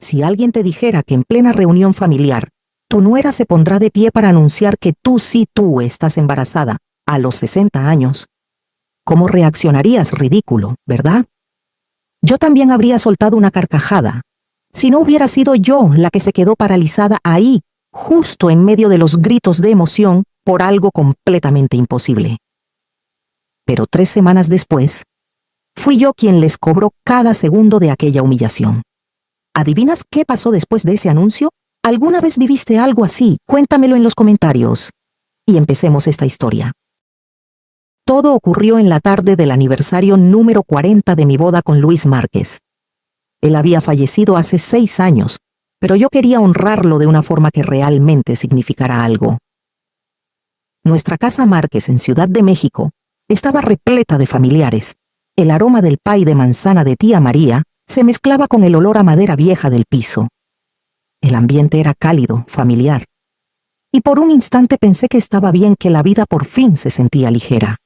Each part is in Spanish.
Si alguien te dijera que en plena reunión familiar, tu nuera se pondrá de pie para anunciar que tú estás embarazada a los 60 años, ¿cómo reaccionarías? Ridículo, ¿verdad? Yo también habría soltado una carcajada, si no hubiera sido yo la que se quedó paralizada ahí, justo en medio de los gritos de emoción por algo completamente imposible. Pero 3 semanas después, fui yo quien les cobró cada segundo de aquella humillación. ¿Adivinas qué pasó después de ese anuncio? ¿Alguna vez viviste algo así? Cuéntamelo en los comentarios. Y empecemos esta historia. Todo ocurrió en la tarde del aniversario número 40 de mi boda con Luis Márquez. Él había fallecido hace 6 años, pero yo quería honrarlo de una forma que realmente significara algo. Nuestra casa Márquez en Ciudad de México estaba repleta de familiares. El aroma del pay de manzana de tía María se mezclaba con el olor a madera vieja del piso. El ambiente era cálido, familiar. Y por un instante pensé que estaba bien, que la vida por fin se sentía ligera.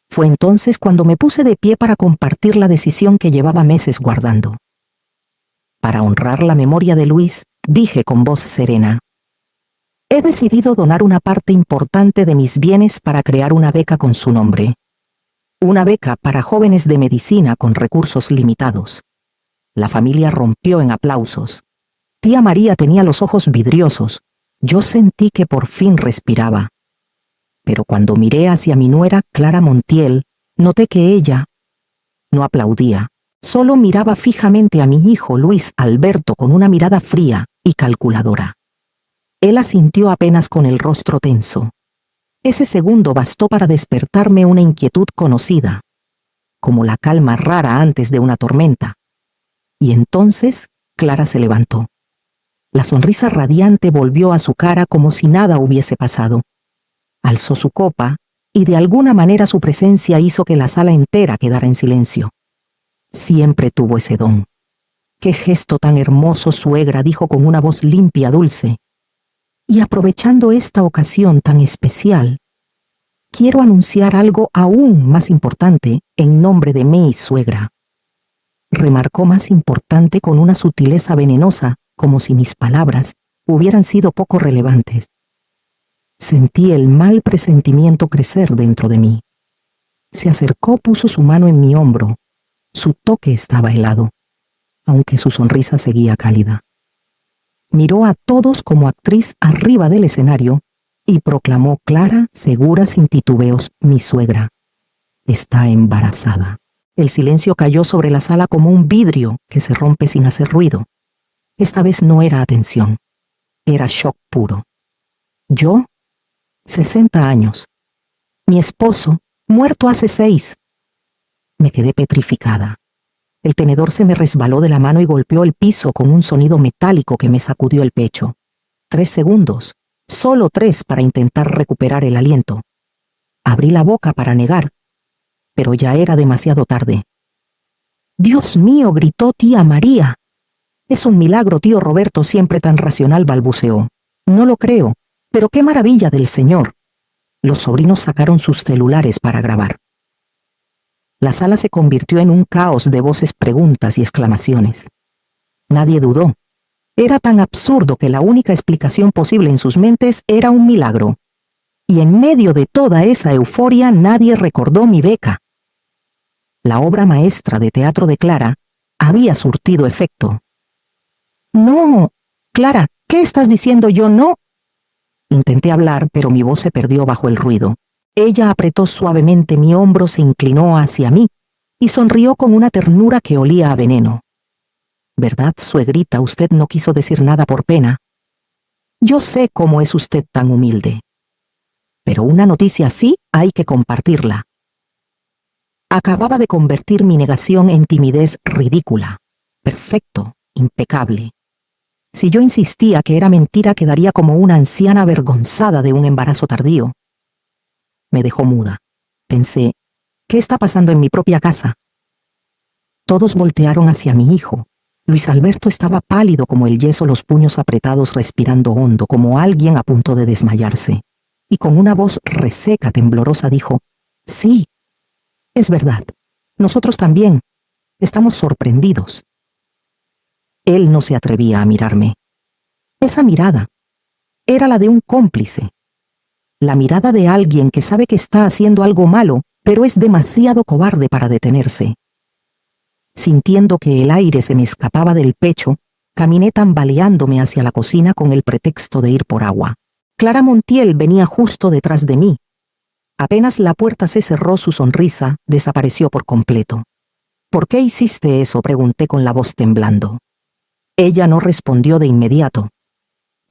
Fue entonces cuando me puse de pie para compartir la decisión que llevaba meses guardando. Para honrar la memoria de Luis, dije con voz serena: he decidido donar una parte importante de mis bienes para crear una beca con su nombre. Una beca para jóvenes de medicina con recursos limitados. La familia rompió en aplausos. Tía María tenía los ojos vidriosos. Yo sentí que por fin respiraba. Pero cuando miré hacia mi nuera, Clara Montiel, noté que ella no aplaudía. Solo miraba fijamente a mi hijo Luis Alberto con una mirada fría y calculadora. Él asintió apenas con el rostro tenso. Ese segundo bastó para despertarme una inquietud conocida, como la calma rara antes de una tormenta. Y entonces Clara se levantó. La sonrisa radiante volvió a su cara como si nada hubiese pasado. Alzó su copa, y de alguna manera su presencia hizo que la sala entera quedara en silencio. Siempre tuvo ese don. ¡Qué gesto tan hermoso, suegra!, dijo con una voz limpia, dulce. Y aprovechando esta ocasión tan especial, quiero anunciar algo aún más importante en nombre de mi suegra. Remarcó más importante con una sutileza venenosa, como si mis palabras hubieran sido poco relevantes. Sentí el mal presentimiento crecer dentro de mí. Se acercó, puso su mano en mi hombro. Su toque estaba helado, aunque su sonrisa seguía cálida. Miró a todos como actriz arriba del escenario y proclamó clara, segura, sin titubeos: mi suegra está embarazada. El silencio cayó sobre la sala como un vidrio que se rompe sin hacer ruido. Esta vez no era atención, era shock puro. Yo, 60 años. Mi esposo, muerto hace 6. Me quedé petrificada. El tenedor se me resbaló de la mano y golpeó el piso con un sonido metálico que me sacudió el pecho. 3 segundos, solo 3 para intentar recuperar el aliento. Abrí la boca para negar, pero ya era demasiado tarde. «¡Dios mío!», gritó tía María. «Es un milagro, tío Roberto», siempre tan racional, balbuceó. «No lo creo, pero qué maravilla del Señor». Los sobrinos sacaron sus celulares para grabar. La sala se convirtió en un caos de voces, preguntas y exclamaciones. Nadie dudó. Era tan absurdo que la única explicación posible en sus mentes era un milagro. Y en medio de toda esa euforia nadie recordó mi beca. La obra maestra de teatro de Clara había surtido efecto. «No, Clara, ¿qué estás diciendo? Yo no...». Intenté hablar, pero mi voz se perdió bajo el ruido. Ella apretó suavemente mi hombro, se inclinó hacia mí y sonrió con una ternura que olía a veneno. «¿Verdad, suegrita? Usted no quiso decir nada por pena. Yo sé cómo es usted tan humilde. Pero una noticia así hay que compartirla». Acababa de convertir mi negación en timidez ridícula. Perfecto, impecable. Si yo insistía que era mentira, quedaría como una anciana avergonzada de un embarazo tardío. Me dejó muda. Pensé, ¿qué está pasando en mi propia casa? Todos voltearon hacia mi hijo. Luis Alberto estaba pálido como el yeso, los puños apretados, respirando hondo, como alguien a punto de desmayarse. Y con una voz reseca, temblorosa, dijo: «Sí, es verdad. Nosotros también. Estamos sorprendidos». Él no se atrevía a mirarme. Esa mirada era la de un cómplice. La mirada de alguien que sabe que está haciendo algo malo, pero es demasiado cobarde para detenerse. Sintiendo que el aire se me escapaba del pecho, caminé tambaleándome hacia la cocina con el pretexto de ir por agua. Clara Montiel venía justo detrás de mí. Apenas la puerta se cerró, su sonrisa desapareció por completo. ¿Por qué hiciste eso?, pregunté con la voz temblando. Ella no respondió de inmediato.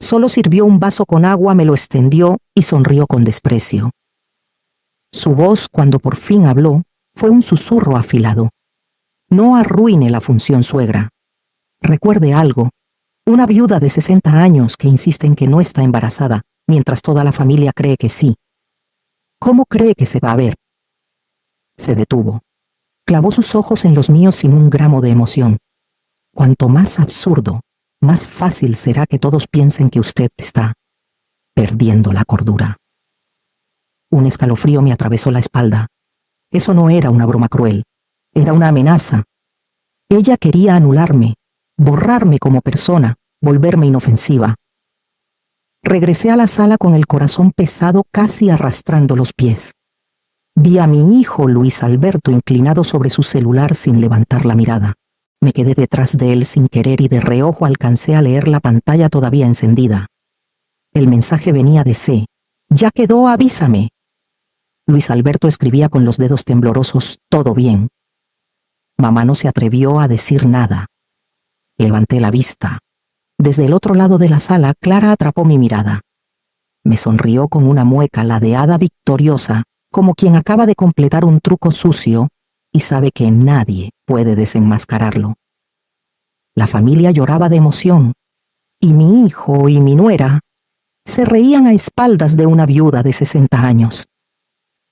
Solo sirvió un vaso con agua, me lo extendió y sonrió con desprecio. Su voz, cuando por fin habló, fue un susurro afilado. No arruine la función, suegra. Recuerde algo. Una viuda de 60 años que insiste en que no está embarazada, mientras toda la familia cree que sí. ¿Cómo cree que se va a ver? Se detuvo. Clavó sus ojos en los míos sin un gramo de emoción. Cuanto más absurdo, más fácil será que todos piensen que usted está perdiendo la cordura. Un escalofrío me atravesó la espalda. Eso no era una broma cruel, era una amenaza. Ella quería anularme, borrarme como persona, volverme inofensiva. Regresé a la sala con el corazón pesado, casi arrastrando los pies. Vi a mi hijo Luis Alberto inclinado sobre su celular sin levantar la mirada. Me quedé detrás de él sin querer y de reojo alcancé a leer la pantalla todavía encendida. El mensaje venía de C. «Ya quedó, avísame». Luis Alberto escribía con los dedos temblorosos: «Todo bien». Mamá no se atrevió a decir nada. Levanté la vista. Desde el otro lado de la sala, Clara atrapó mi mirada. Me sonrió con una mueca ladeada victoriosa, como quien acaba de completar un truco sucio y sabe que nadie puede desenmascararlo. La familia lloraba de emoción, y mi hijo y mi nuera se reían a espaldas de una viuda de 60 años.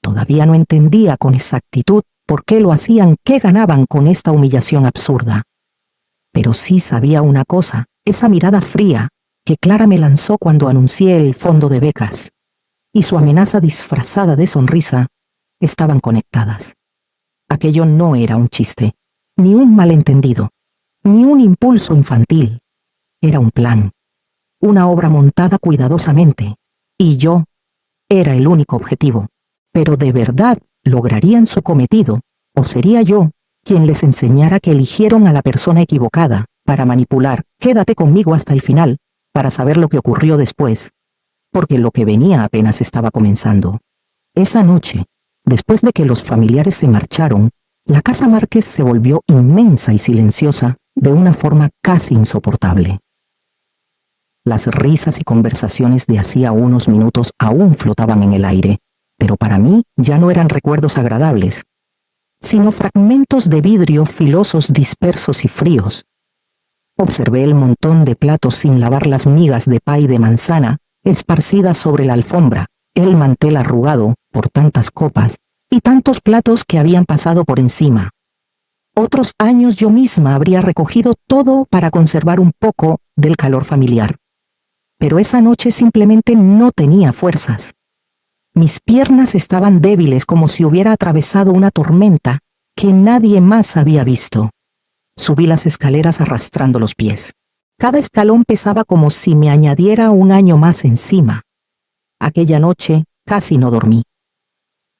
Todavía no entendía con exactitud por qué lo hacían, qué ganaban con esta humillación absurda. Pero sí sabía una cosa: esa mirada fría que Clara me lanzó cuando anuncié el fondo de becas, y su amenaza disfrazada de sonrisa, estaban conectadas. Aquello no era un chiste, ni un malentendido, ni un impulso infantil. Era un plan, una obra montada cuidadosamente, y yo era el único objetivo. Pero ¿de verdad lograrían su cometido, o sería yo quien les enseñara que eligieron a la persona equivocada para manipular? Quédate conmigo hasta el final, para saber lo que ocurrió después, porque lo que venía apenas estaba comenzando. Esa noche, después de que los familiares se marcharon, la casa Márquez se volvió inmensa y silenciosa de una forma casi insoportable. Las risas y conversaciones de hacía unos minutos aún flotaban en el aire, pero para mí ya no eran recuerdos agradables, sino fragmentos de vidrio filosos, dispersos y fríos. Observé el montón de platos sin lavar, las migas de pay de manzana esparcidas sobre la alfombra, el mantel arrugado por tantas copas y tantos platos que habían pasado por encima. Otros años yo misma habría recogido todo para conservar un poco del calor familiar. Pero esa noche simplemente no tenía fuerzas. Mis piernas estaban débiles, como si hubiera atravesado una tormenta que nadie más había visto. Subí las escaleras arrastrando los pies. Cada escalón pesaba como si me añadiera un año más encima. Aquella noche casi no dormí.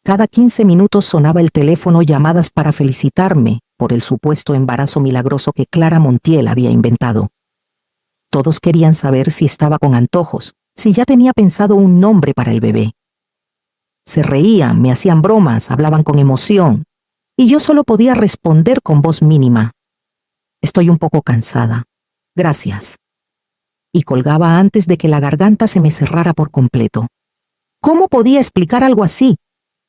Cada 15 minutos sonaba el teléfono, llamadas para felicitarme por el supuesto embarazo milagroso que Clara Montiel había inventado. Todos querían saber si estaba con antojos, si ya tenía pensado un nombre para el bebé. Se reían, me hacían bromas, hablaban con emoción, y yo solo podía responder con voz mínima: «Estoy un poco cansada. Gracias». Y colgaba antes de que la garganta se me cerrara por completo. ¿Cómo podía explicar algo así?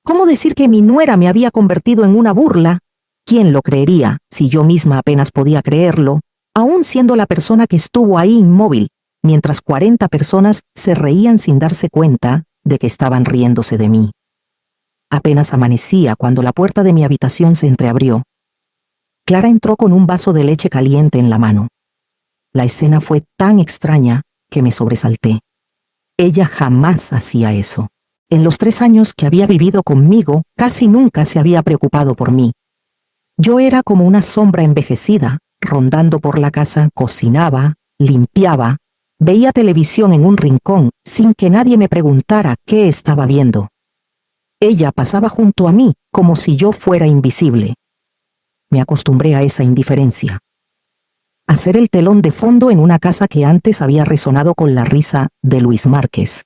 ¿Cómo decir que mi nuera me había convertido en una burla? ¿Quién lo creería si yo misma apenas podía creerlo, aún siendo la persona que estuvo ahí inmóvil, mientras 40 personas se reían sin darse cuenta de que estaban riéndose de mí? Apenas amanecía cuando la puerta de mi habitación se entreabrió. Clara entró con un vaso de leche caliente en la mano. La escena fue tan extraña que me sobresalté. Ella jamás hacía eso. En los 3 años que había vivido conmigo, casi nunca se había preocupado por mí. Yo era como una sombra envejecida, rondando por la casa, cocinaba, limpiaba, veía televisión en un rincón sin que nadie me preguntara qué estaba viendo. Ella pasaba junto a mí como si yo fuera invisible. Me acostumbré a esa indiferencia. A ser el telón de fondo en una casa que antes había resonado con la risa de Luis Márquez.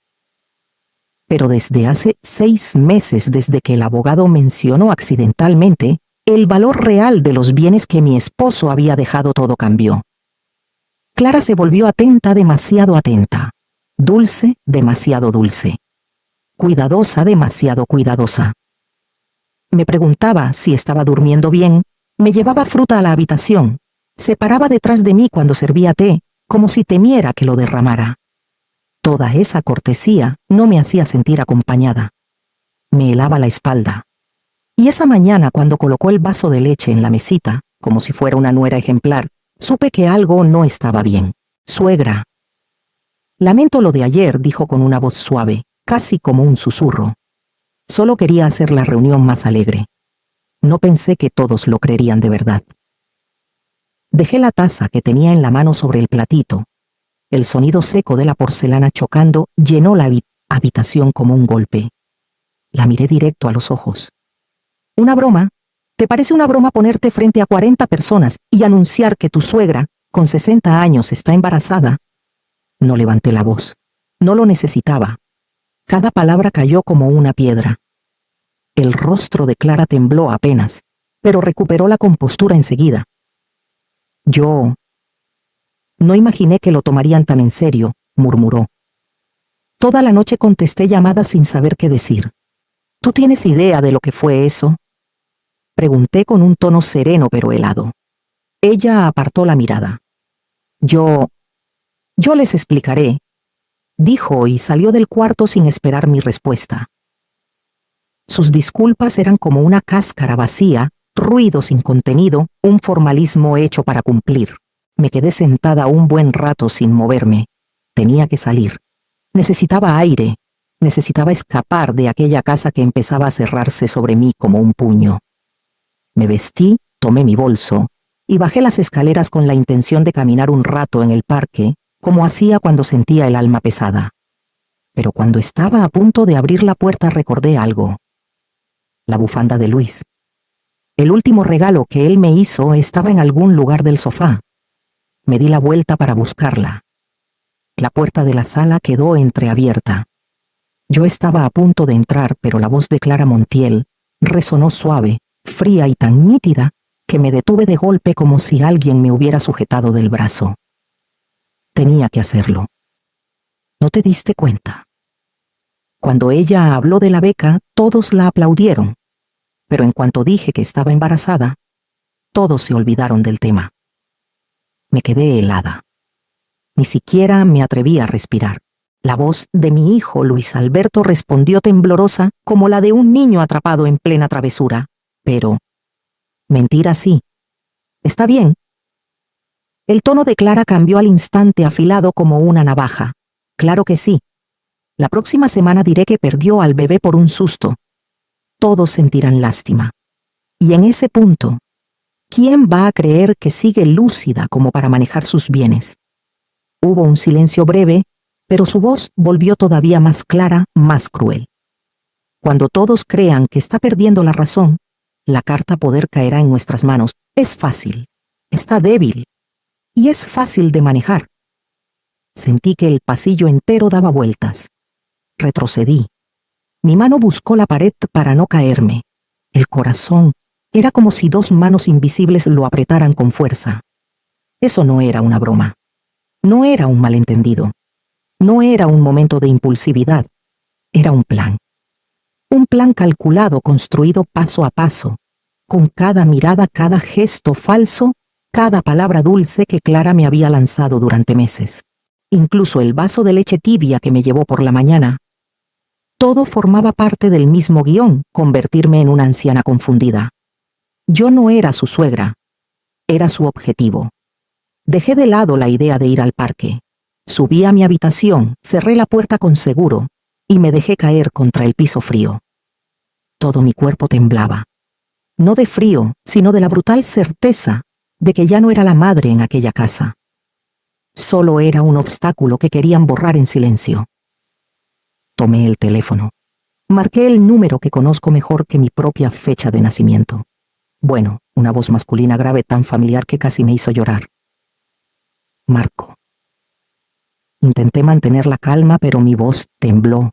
Pero desde hace 6 meses, desde que el abogado mencionó accidentalmente el valor real de los bienes que mi esposo había dejado, todo cambió. Clara se volvió atenta, demasiado atenta. Dulce, demasiado dulce. Cuidadosa, demasiado cuidadosa. Me preguntaba si estaba durmiendo bien, me llevaba fruta a la habitación, se paraba detrás de mí cuando servía té, como si temiera que lo derramara. Toda esa cortesía no me hacía sentir acompañada. Me helaba la espalda. Y esa mañana, cuando colocó el vaso de leche en la mesita, como si fuera una nuera ejemplar, supe que algo no estaba bien. Suegra. Lamento lo de ayer, dijo con una voz suave, casi como un susurro. Solo quería hacer la reunión más alegre. No pensé que todos lo creerían de verdad. Dejé la taza que tenía en la mano sobre el platito. El sonido seco de la porcelana chocando llenó la habitación como un golpe. La miré directo a los ojos. ¿Una broma? ¿Te parece una broma ponerte frente a 40 personas y anunciar que tu suegra, con 60 años, está embarazada? No levanté la voz. No lo necesitaba. Cada palabra cayó como una piedra. El rostro de Clara tembló apenas, pero recuperó la compostura enseguida. Yo no imaginé que lo tomarían tan en serio, murmuró. Toda la noche contesté llamadas sin saber qué decir. ¿Tú tienes idea de lo que fue eso? Pregunté con un tono sereno pero helado. Ella apartó la mirada. Yo les explicaré, dijo y salió del cuarto sin esperar mi respuesta. Sus disculpas eran como una cáscara vacía, ruido sin contenido, un formalismo hecho para cumplir. Me quedé sentada un buen rato sin moverme. Tenía que salir. Necesitaba aire. Necesitaba escapar de aquella casa que empezaba a cerrarse sobre mí como un puño. Me vestí, tomé mi bolso y bajé las escaleras con la intención de caminar un rato en el parque, como hacía cuando sentía el alma pesada. Pero cuando estaba a punto de abrir la puerta recordé algo. La bufanda de Luis. El último regalo que él me hizo estaba en algún lugar del sofá. Me di la vuelta para buscarla. La puerta de la sala quedó entreabierta. Yo estaba a punto de entrar, pero la voz de Clara Montiel resonó suave, fría y tan nítida, que me detuve de golpe como si alguien me hubiera sujetado del brazo. Tenía que hacerlo. ¿No te diste cuenta? Cuando ella habló de la beca, todos la aplaudieron. Pero en cuanto dije que estaba embarazada, todos se olvidaron del tema. Me quedé helada. Ni siquiera me atreví a respirar. La voz de mi hijo Luis Alberto respondió temblorosa como la de un niño atrapado en plena travesura. Pero, mentira sí. ¿Está bien? El tono de Clara cambió al instante, afilado como una navaja. Claro que sí. La próxima semana diré que perdió al bebé por un susto. Todos sentirán lástima. Y en ese punto, ¿quién va a creer que sigue lúcida como para manejar sus bienes? Hubo un silencio breve, pero su voz volvió todavía más clara, más cruel. Cuando todos crean que está perdiendo la razón, la carta poder caerá en nuestras manos. Es fácil. Está débil. Y es fácil de manejar. Sentí que el pasillo entero daba vueltas. Retrocedí. Mi mano buscó la pared para no caerme. El corazón era como si 2 manos invisibles lo apretaran con fuerza. Eso no era una broma. No era un malentendido. No era un momento de impulsividad. Era un plan. Un plan calculado, construido paso a paso, con cada mirada, cada gesto falso, cada palabra dulce que Clara me había lanzado durante meses. Incluso el vaso de leche tibia que me llevó por la mañana. Todo formaba parte del mismo guión, convertirme en una anciana confundida. Yo no era su suegra. Era su objetivo. Dejé de lado la idea de ir al parque. Subí a mi habitación, cerré la puerta con seguro y me dejé caer contra el piso frío. Todo mi cuerpo temblaba. No de frío, sino de la brutal certeza de que ya no era la madre en aquella casa. Solo era un obstáculo que querían borrar en silencio. Tomé el teléfono. Marqué el número que conozco mejor que mi propia fecha de nacimiento. Bueno, una voz masculina grave tan familiar que casi me hizo llorar. Marco. Intenté mantener la calma, pero mi voz tembló.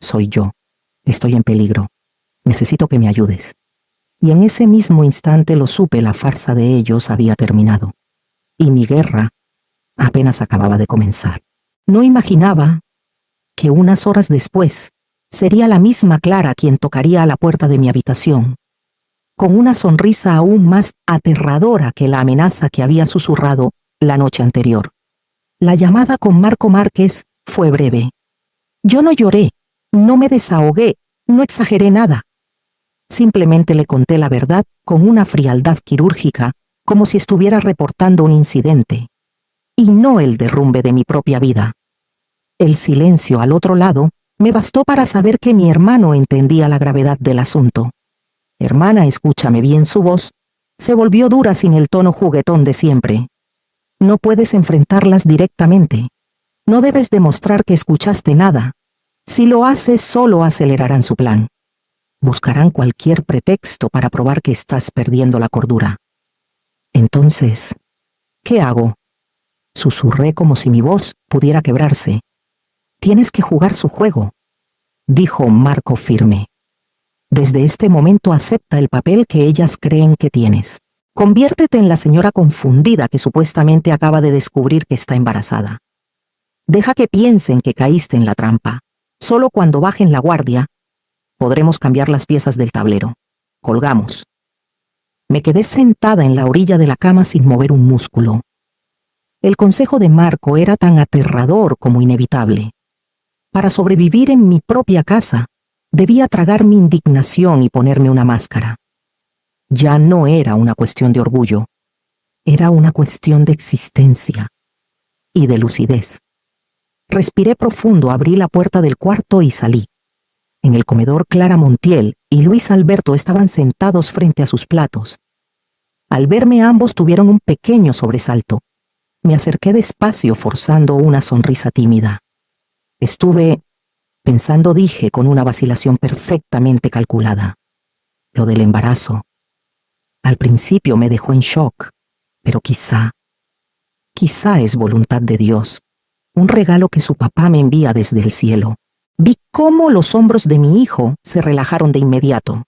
Soy yo. Estoy en peligro. Necesito que me ayudes. Y en ese mismo instante lo supe, la farsa de ellos había terminado. Y mi guerra apenas acababa de comenzar. No imaginaba que unas horas después sería la misma Clara quien tocaría a la puerta de mi habitación, con una sonrisa aún más aterradora que la amenaza que había susurrado la noche anterior. La llamada con Marco Márquez fue breve. Yo no lloré, no me desahogué, no exageré nada. Simplemente le conté la verdad con una frialdad quirúrgica, como si estuviera reportando un incidente, y no el derrumbe de mi propia vida. El silencio al otro lado me bastó para saber que mi hermano entendía la gravedad del asunto. Hermana, escúchame bien. Su voz se volvió dura sin el tono juguetón de siempre. No puedes enfrentarlas directamente. No debes demostrar que escuchaste nada. Si lo haces, solo acelerarán su plan. Buscarán cualquier pretexto para probar que estás perdiendo la cordura. Entonces, ¿qué hago? Susurré como si mi voz pudiera quebrarse. Tienes que jugar su juego, dijo Marco firme. Desde este momento acepta el papel que ellas creen que tienes. Conviértete en la señora confundida que supuestamente acaba de descubrir que está embarazada. Deja que piensen que caíste en la trampa. Solo cuando bajen la guardia, podremos cambiar las piezas del tablero. Colgamos. Me quedé sentada en la orilla de la cama sin mover un músculo. El consejo de Marco era tan aterrador como inevitable. Para sobrevivir en mi propia casa, debía tragar mi indignación y ponerme una máscara. Ya no era una cuestión de orgullo, era una cuestión de existencia y de lucidez. Respiré profundo, abrí la puerta del cuarto y salí. En el comedor, Clara Montiel y Luis Alberto estaban sentados frente a sus platos. Al verme, ambos tuvieron un pequeño sobresalto. Me acerqué despacio, forzando una sonrisa tímida. Estuve pensando, dije con una vacilación perfectamente calculada. Lo del embarazo. Al principio me dejó en shock, pero quizá es voluntad de Dios, un regalo que su papá me envía desde el cielo. Vi cómo los hombros de mi hijo se relajaron de inmediato.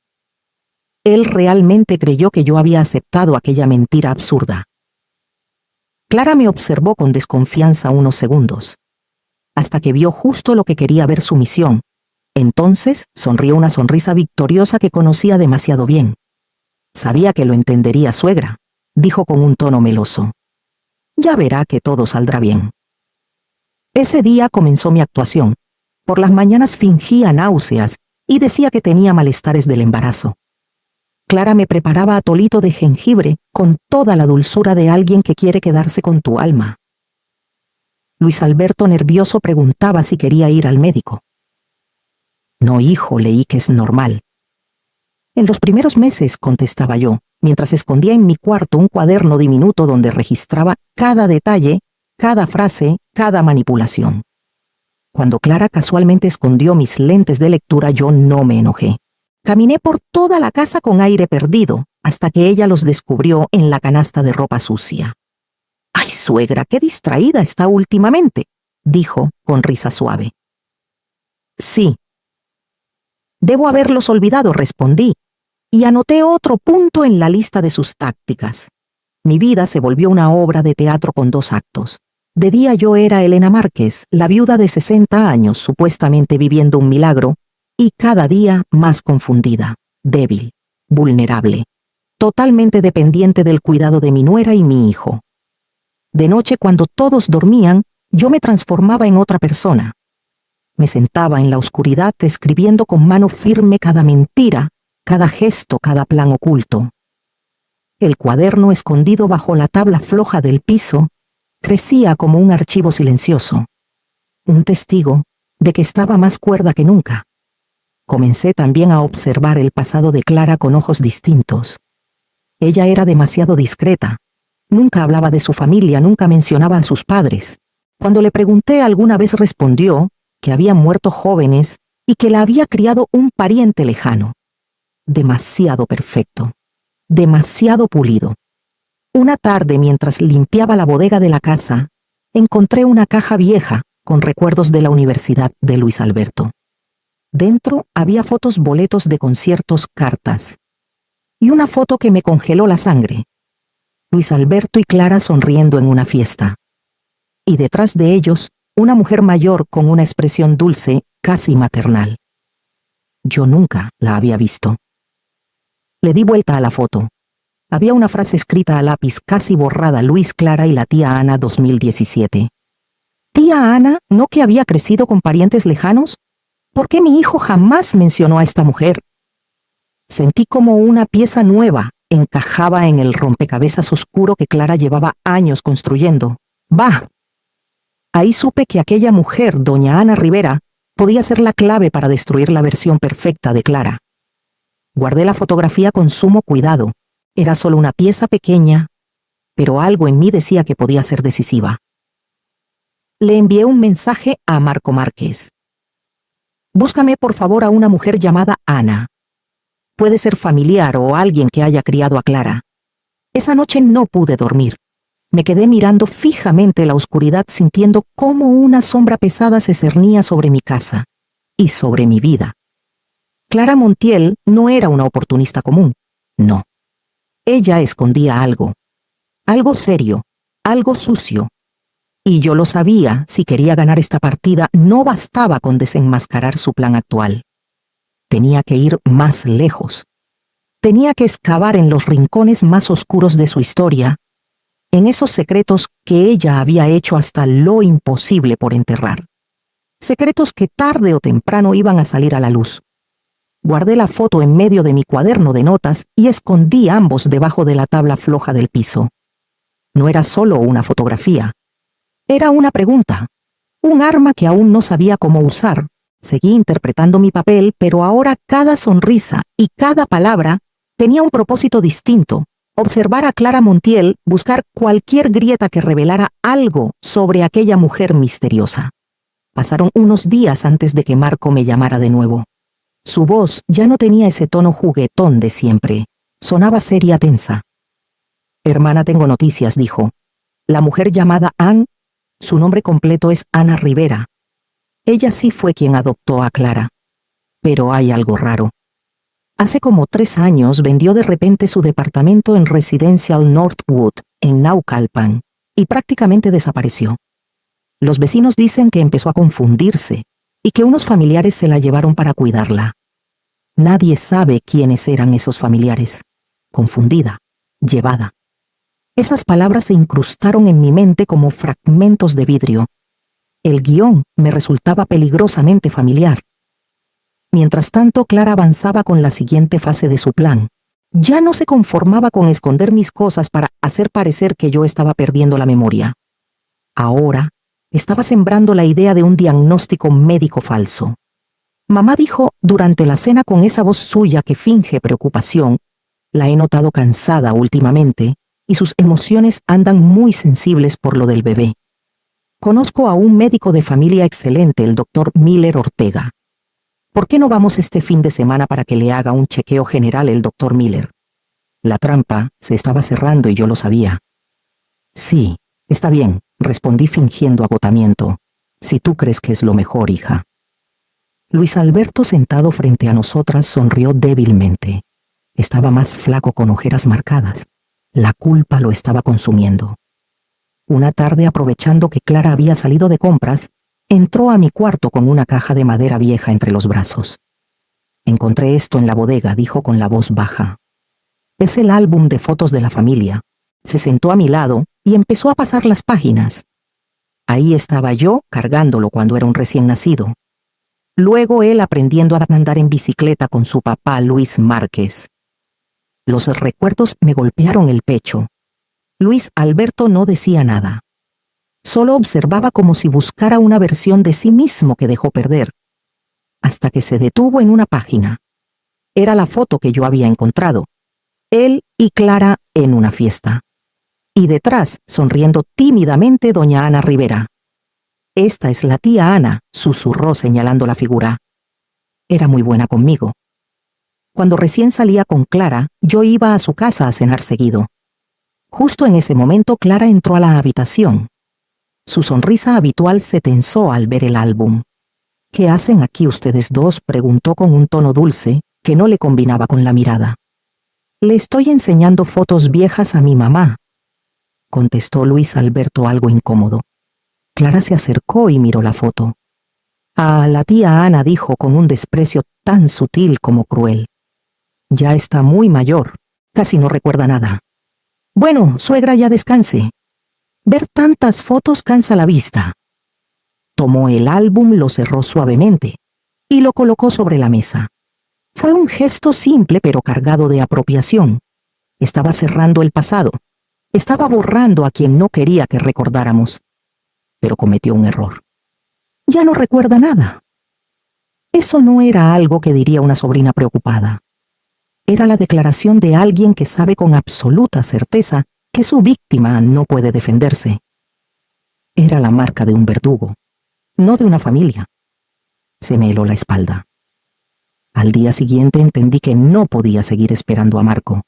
Él realmente creyó que yo había aceptado aquella mentira absurda. Clara me observó con desconfianza unos segundos, hasta que vio justo lo que quería ver: sumisión. Entonces sonrió una sonrisa victoriosa que conocía demasiado bien. Sabía que lo entendería, suegra, dijo con un tono meloso. Ya verá que todo saldrá bien. Ese día comenzó mi actuación. Por las mañanas fingía náuseas y decía que tenía malestares del embarazo. Clara me preparaba atolito de jengibre con toda la dulzura de alguien que quiere quedarse con tu alma. Luis Alberto, nervioso, preguntaba si quería ir al médico. No, hijo, leí que es normal. En los primeros meses, contestaba yo, mientras escondía en mi cuarto un cuaderno diminuto donde registraba cada detalle, cada frase, cada manipulación. Cuando Clara casualmente escondió mis lentes de lectura, yo no me enojé. Caminé por toda la casa con aire perdido, hasta que ella los descubrió en la canasta de ropa sucia. «Ay, suegra, qué distraída está últimamente», dijo con risa suave. «Sí. Debo haberlos olvidado», respondí, y anoté otro punto en la lista de sus tácticas. Mi vida se volvió una obra de teatro con 2 actos. De día yo era Elena Márquez, la viuda de 60 años, supuestamente viviendo un milagro, y cada día más confundida, débil, vulnerable, totalmente dependiente del cuidado de mi nuera y mi hijo. De noche, cuando todos dormían, yo me transformaba en otra persona. Me sentaba en la oscuridad escribiendo con mano firme cada mentira, cada gesto, cada plan oculto. El cuaderno escondido bajo la tabla floja del piso crecía como un archivo silencioso, un testigo de que estaba más cuerda que nunca. Comencé también a observar el pasado de Clara con ojos distintos. Ella era demasiado discreta, Nunca hablaba de su familia, nunca mencionaba a sus padres. Cuando le pregunté alguna vez respondió que habían muerto jóvenes y que la había criado un pariente lejano. Demasiado perfecto, demasiado pulido. Una tarde, mientras limpiaba la bodega de la casa, encontré una caja vieja con recuerdos de la Universidad de Luis Alberto. Dentro había fotos, boletos de conciertos, cartas. Y una foto que me congeló la sangre. Luis Alberto y Clara sonriendo en una fiesta. Y detrás de ellos, una mujer mayor con una expresión dulce, casi maternal. Yo nunca la había visto. Le di vuelta a la foto. Había una frase escrita a lápiz casi borrada: Luis, Clara y la tía Ana 2017. ¿Tía Ana, no que había crecido con parientes lejanos? ¿Por qué mi hijo jamás mencionó a esta mujer? Sentí como una pieza nueva encajaba en el rompecabezas oscuro que Clara llevaba años construyendo. ¡Bah! Ahí supe que aquella mujer, doña Ana Rivera, podía ser la clave para destruir la versión perfecta de Clara. Guardé la fotografía con sumo cuidado. Era solo una pieza pequeña, pero algo en mí decía que podía ser decisiva. Le envié un mensaje a Marco Márquez. Búscame por favor a una mujer llamada Ana. Puede ser familiar o alguien que haya criado a Clara. Esa noche no pude dormir. Me quedé mirando fijamente la oscuridad, sintiendo cómo una sombra pesada se cernía sobre mi casa y sobre mi vida. Clara Montiel no era una oportunista común, no. Ella escondía algo serio, algo sucio. Y yo lo sabía. Si quería ganar esta partida, no bastaba con desenmascarar su plan actual. Tenía que ir más lejos. Tenía que excavar en los rincones más oscuros de su historia, en esos secretos que ella había hecho hasta lo imposible por enterrar. Secretos que tarde o temprano iban a salir a la luz. Guardé la foto en medio de mi cuaderno de notas y escondí ambos debajo de la tabla floja del piso. No era solo una fotografía. Era una pregunta, un arma que aún no sabía cómo usar. Seguí interpretando mi papel, pero ahora cada sonrisa y cada palabra tenía un propósito distinto. Observar a Clara Montiel, buscar cualquier grieta que revelara algo sobre aquella mujer misteriosa. Pasaron unos días antes de que Marco me llamara de nuevo. Su voz ya no tenía ese tono juguetón de siempre. Sonaba seria, tensa. Hermana, tengo noticias, dijo. La mujer llamada Ann, su nombre completo es Ana Rivera. Ella sí fue quien adoptó a Clara. Pero hay algo raro. Hace como 3 años vendió de repente su departamento en Residential Northwood, en Naucalpan, y prácticamente desapareció. Los vecinos dicen que empezó a confundirse y que unos familiares se la llevaron para cuidarla. Nadie sabe quiénes eran esos familiares. Confundida, llevada. Esas palabras se incrustaron en mi mente como fragmentos de vidrio. El guión me resultaba peligrosamente familiar. Mientras tanto, Clara avanzaba con la siguiente fase de su plan. Ya no se conformaba con esconder mis cosas para hacer parecer que yo estaba perdiendo la memoria. Ahora, estaba sembrando la idea de un diagnóstico médico falso. Mamá dijo durante la cena con esa voz suya que finge preocupación: la he notado cansada últimamente y sus emociones andan muy sensibles por lo del bebé. Conozco a un médico de familia excelente, el doctor Miller Ortega. ¿Por qué no vamos este fin de semana para que le haga un chequeo general el doctor Miller? La trampa se estaba cerrando y yo lo sabía. Sí, está bien, respondí fingiendo agotamiento. Si tú crees que es lo mejor, hija. Luis Alberto, sentado frente a nosotras, sonrió débilmente. Estaba más flaco, con ojeras marcadas. La culpa lo estaba consumiendo. Una tarde, aprovechando que Clara había salido de compras, entró a mi cuarto con una caja de madera vieja entre los brazos. Encontré esto en la bodega, dijo con la voz baja. Es el álbum de fotos de la familia. Se sentó a mi lado y empezó a pasar las páginas. Ahí estaba yo cargándolo cuando era un recién nacido. Luego él aprendiendo a andar en bicicleta con su papá Luis Márquez. Los recuerdos me golpearon el pecho. Luis Alberto no decía nada. Solo observaba como si buscara una versión de sí mismo que dejó perder. Hasta que se detuvo en una página. Era la foto que yo había encontrado. Él y Clara en una fiesta. y detrás, sonriendo tímidamente, doña Ana Rivera. «Esta es la tía Ana», susurró señalando la figura. Era muy buena conmigo. Cuando recién salía con Clara, yo iba a su casa a cenar seguido. Justo en ese momento Clara entró a la habitación. Su sonrisa habitual se tensó al ver el álbum. «¿Qué hacen aquí ustedes dos?», preguntó con un tono dulce que no le combinaba con la mirada. «Le estoy enseñando fotos viejas a mi mamá», contestó Luis Alberto algo incómodo. Clara se acercó y miró la foto. «Ah, la tía Ana», dijo con un desprecio tan sutil como cruel. «Ya está muy mayor, casi no recuerda nada». «Bueno, suegra, ya descanse. Ver tantas fotos cansa la vista». Tomó el álbum, lo cerró suavemente y lo colocó sobre la mesa. Fue un gesto simple pero cargado de apropiación. Estaba cerrando el pasado. Estaba borrando a quien no quería que recordáramos. Pero cometió un error. Ya no recuerda nada. Eso no era algo que diría una sobrina preocupada. Era la declaración de alguien que sabe con absoluta certeza que su víctima no puede defenderse. Era la marca de un verdugo, no de una familia. Se me heló la espalda. Al día siguiente entendí que no podía seguir esperando a Marco.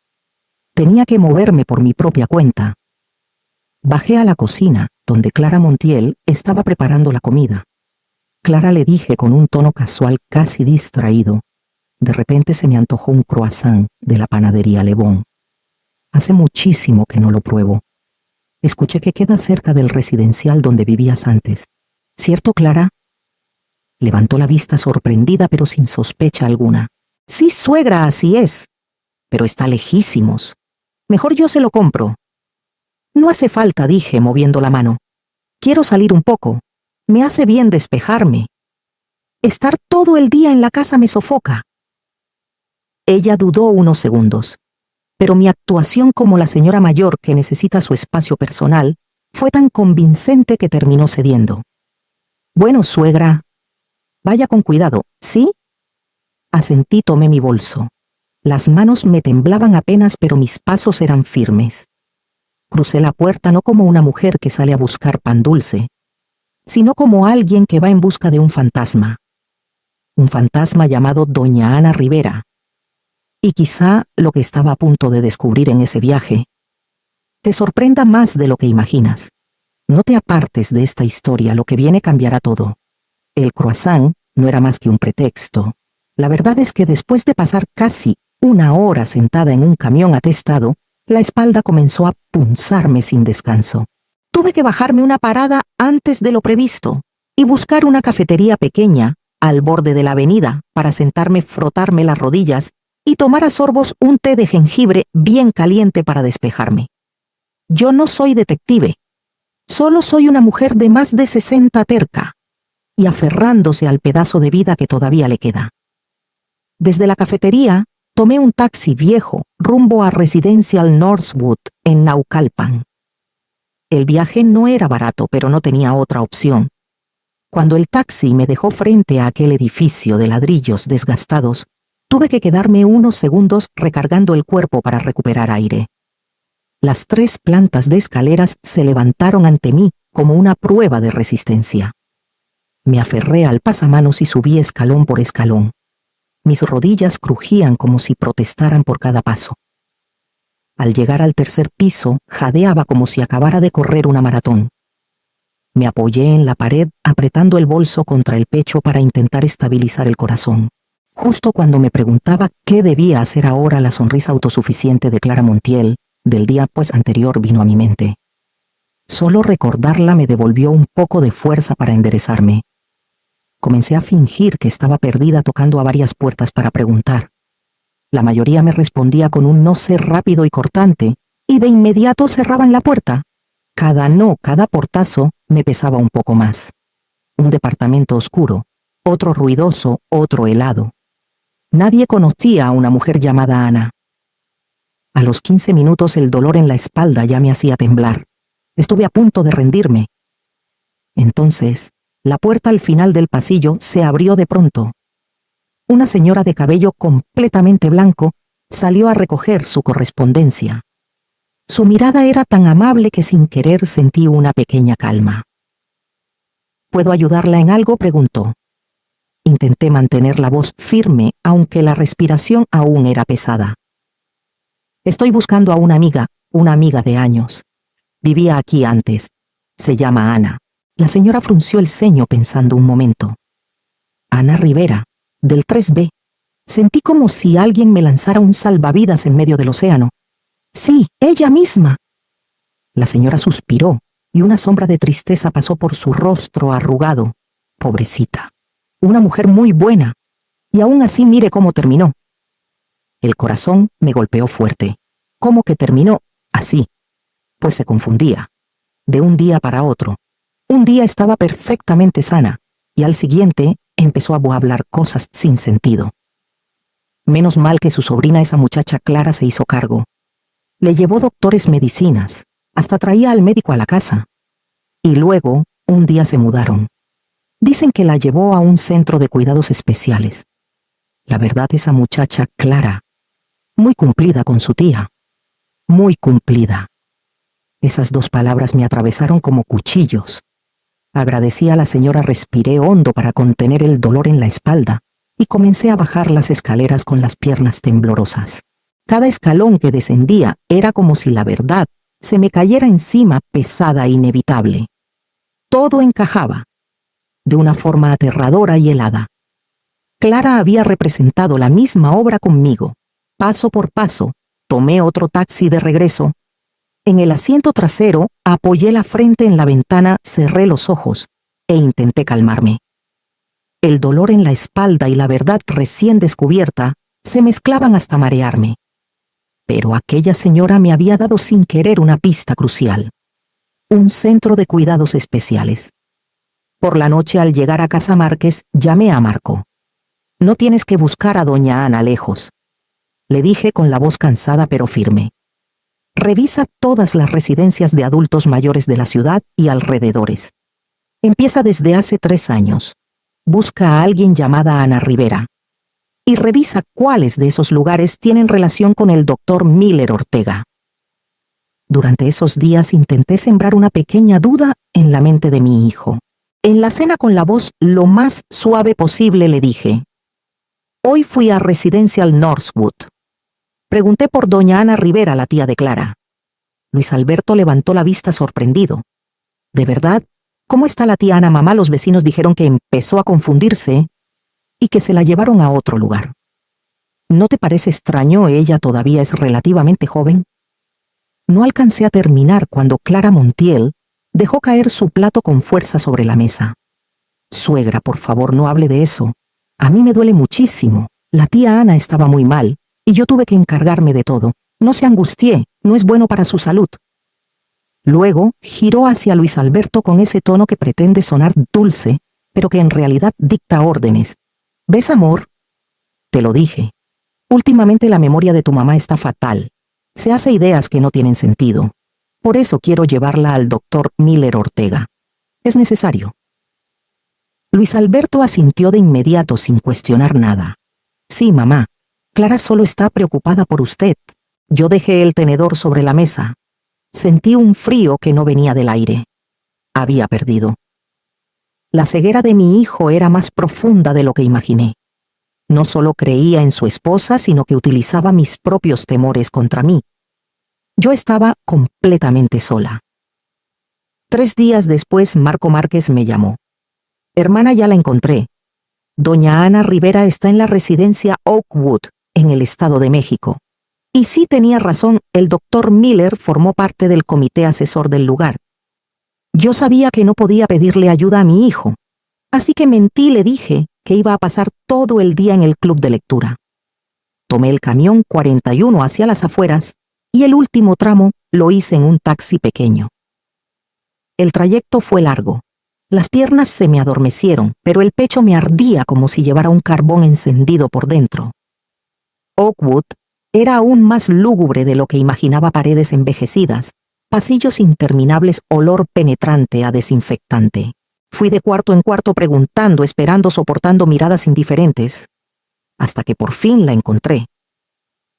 Tenía que moverme por mi propia cuenta. Bajé a la cocina, donde Clara Montiel estaba preparando la comida. Clara, le dije con un tono casual casi distraído. De repente se me antojó un croissant de la panadería Le Bon. Hace muchísimo que no lo pruebo. Escuché que queda cerca del residencial donde vivías antes. ¿Cierto, Clara? Levantó la vista sorprendida pero sin sospecha alguna. Sí, suegra, así es. Pero está lejísimos. Mejor yo se lo compro. No hace falta, dije, moviendo la mano. Quiero salir un poco. Me hace bien despejarme. Estar todo el día en la casa me sofoca. Ella dudó unos segundos, pero mi actuación como la señora mayor que necesita su espacio personal fue tan convincente que terminó cediendo. Bueno, suegra, vaya con cuidado, ¿sí? Asentí, tomé mi bolso. Las manos me temblaban apenas, pero mis pasos eran firmes. Crucé la puerta no como una mujer que sale a buscar pan dulce, sino como alguien que va en busca de un fantasma. Un fantasma llamado doña Ana Rivera. Y quizá lo que estaba a punto de descubrir en ese viaje te sorprenda más de lo que imaginas. No te apartes de esta historia, lo que viene cambiará todo. El croissant no era más que un pretexto. La verdad es que después de pasar casi una hora sentada en un camión atestado, la espalda comenzó a punzarme sin descanso. Tuve que bajarme una parada antes de lo previsto y buscar una cafetería pequeña al borde de la avenida para sentarme, frotarme las rodillas y tomar a sorbos un té de jengibre bien caliente para despejarme. Yo no soy detective. Solo soy una mujer de más de 60 terca y aferrándose al pedazo de vida que todavía le queda. Desde la cafetería tomé un taxi viejo rumbo a Residencial Northwood en Naucalpan. El viaje no era barato, pero no tenía otra opción. Cuando el taxi me dejó frente a aquel edificio de ladrillos desgastados, tuve que quedarme unos segundos recargando el cuerpo para recuperar aire. Las 3 plantas de escaleras se levantaron ante mí como una prueba de resistencia. Me aferré al pasamanos y subí escalón por escalón. Mis rodillas crujían como si protestaran por cada paso. Al llegar al 3er piso, jadeaba como si acabara de correr una maratón. Me apoyé en la pared, apretando el bolso contra el pecho para intentar estabilizar el corazón. Justo cuando me preguntaba qué debía hacer ahora, la sonrisa autosuficiente de Clara Montiel, del día anterior, vino a mi mente. Solo recordarla me devolvió un poco de fuerza para enderezarme. Comencé a fingir que estaba perdida, tocando a varias puertas para preguntar. La mayoría me respondía con un no sé rápido y cortante, y de inmediato cerraban la puerta. Cada no, cada portazo, me pesaba un poco más. Un departamento oscuro, otro ruidoso, otro helado. Nadie conocía a una mujer llamada Ana. A los 15 minutos el dolor en la espalda ya me hacía temblar. Estuve a punto de rendirme. Entonces, la puerta al final del pasillo se abrió de pronto. Una señora de cabello completamente blanco salió a recoger su correspondencia. Su mirada era tan amable que sin querer sentí una pequeña calma. ¿Puedo ayudarla en algo?, preguntó. Intenté mantener la voz firme, aunque la respiración aún era pesada. Estoy buscando a una amiga de años. Vivía aquí antes. Se llama Ana. La señora frunció el ceño pensando un momento. Ana Rivera, del 3B. Sentí como si alguien me lanzara un salvavidas en medio del océano. Sí, ella misma. La señora suspiró y una sombra de tristeza pasó por su rostro arrugado. Pobrecita. Una mujer muy buena. Y aún así mire cómo terminó. El corazón me golpeó fuerte. ¿Cómo que terminó así? Pues se confundía. De un día para otro. Un día estaba perfectamente sana, y al siguiente empezó a hablar cosas sin sentido. Menos mal que su sobrina, esa muchacha Clara, se hizo cargo. Le llevó doctores medicinas, hasta traía al médico a la casa. Y luego, un día se mudaron. Dicen que la llevó a un centro de cuidados especiales. La verdad, esa muchacha Clara, muy cumplida con su tía. Muy cumplida. Esas dos palabras me atravesaron como cuchillos. Agradecí a la señora, respiré hondo para contener el dolor en la espalda y comencé a bajar las escaleras con las piernas temblorosas. Cada escalón que descendía era como si la verdad se me cayera encima, pesada e inevitable. Todo encajaba, de una forma aterradora y helada. Clara había representado la misma obra conmigo. Paso por paso, tomé otro taxi de regreso. En el asiento trasero, apoyé la frente en la ventana, cerré los ojos e intenté calmarme. El dolor en la espalda y la verdad recién descubierta se mezclaban hasta marearme. Pero aquella señora me había dado sin querer una pista crucial. Un centro de cuidados especiales. Por la noche, al llegar a Casa Márquez, llamé a Marco. No tienes que buscar a doña Ana lejos, le dije con la voz cansada pero firme. Revisa todas las residencias de adultos mayores de la ciudad y alrededores. Empieza desde hace 3 años. Busca a alguien llamada Ana Rivera. Y revisa cuáles de esos lugares tienen relación con el doctor Miller Ortega. Durante esos días intenté sembrar una pequeña duda en la mente de mi hijo. En la cena, con la voz lo más suave posible, le dije: hoy fui a Residencial Northwood. Pregunté por doña Ana Rivera, la tía de Clara. Luis Alberto levantó la vista sorprendido. ¿De verdad? ¿Cómo está la tía Ana, mamá? Los vecinos dijeron que empezó a confundirse y que se la llevaron a otro lugar. ¿No te parece extraño? Ella todavía es relativamente joven. No alcancé a terminar cuando Clara Montiel dejó caer su plato con fuerza sobre la mesa. Suegra, por favor, no hable de eso. A mí me duele muchísimo. La tía Ana estaba muy mal y yo tuve que encargarme de todo. No se angustie, no es bueno para su salud. Luego giró hacia Luis Alberto con ese tono que pretende sonar dulce, pero que en realidad dicta órdenes. ¿Ves, amor? Te lo dije. Últimamente la memoria de tu mamá está fatal. Se hace ideas que no tienen sentido. Por eso quiero llevarla al doctor Miller Ortega. Es necesario. Luis Alberto asintió de inmediato sin cuestionar nada. Sí, mamá. Clara solo está preocupada por usted. Yo dejé el tenedor sobre la mesa. Sentí un frío que no venía del aire. Había perdido. La ceguera de mi hijo era más profunda de lo que imaginé. No solo creía en su esposa, sino que utilizaba mis propios temores contra mí. Yo estaba completamente sola. 3 días después, Marco Márquez me llamó. Hermana, ya la encontré. Doña Ana Rivera está en la residencia Oakwood, en el Estado de México. Y sí, tenía razón, el doctor Miller formó parte del comité asesor del lugar. Yo sabía que no podía pedirle ayuda a mi hijo, así que mentí, le dije que iba a pasar todo el día en el club de lectura. Tomé el camión 41 hacia las afueras y el último tramo lo hice en un taxi pequeño. El trayecto fue largo. Las piernas se me adormecieron, pero el pecho me ardía como si llevara un carbón encendido por dentro. Oakwood era aún más lúgubre de lo que imaginaba: paredes envejecidas, pasillos interminables, olor penetrante a desinfectante. Fui de cuarto en cuarto preguntando, esperando, soportando miradas indiferentes, hasta que por fin la encontré.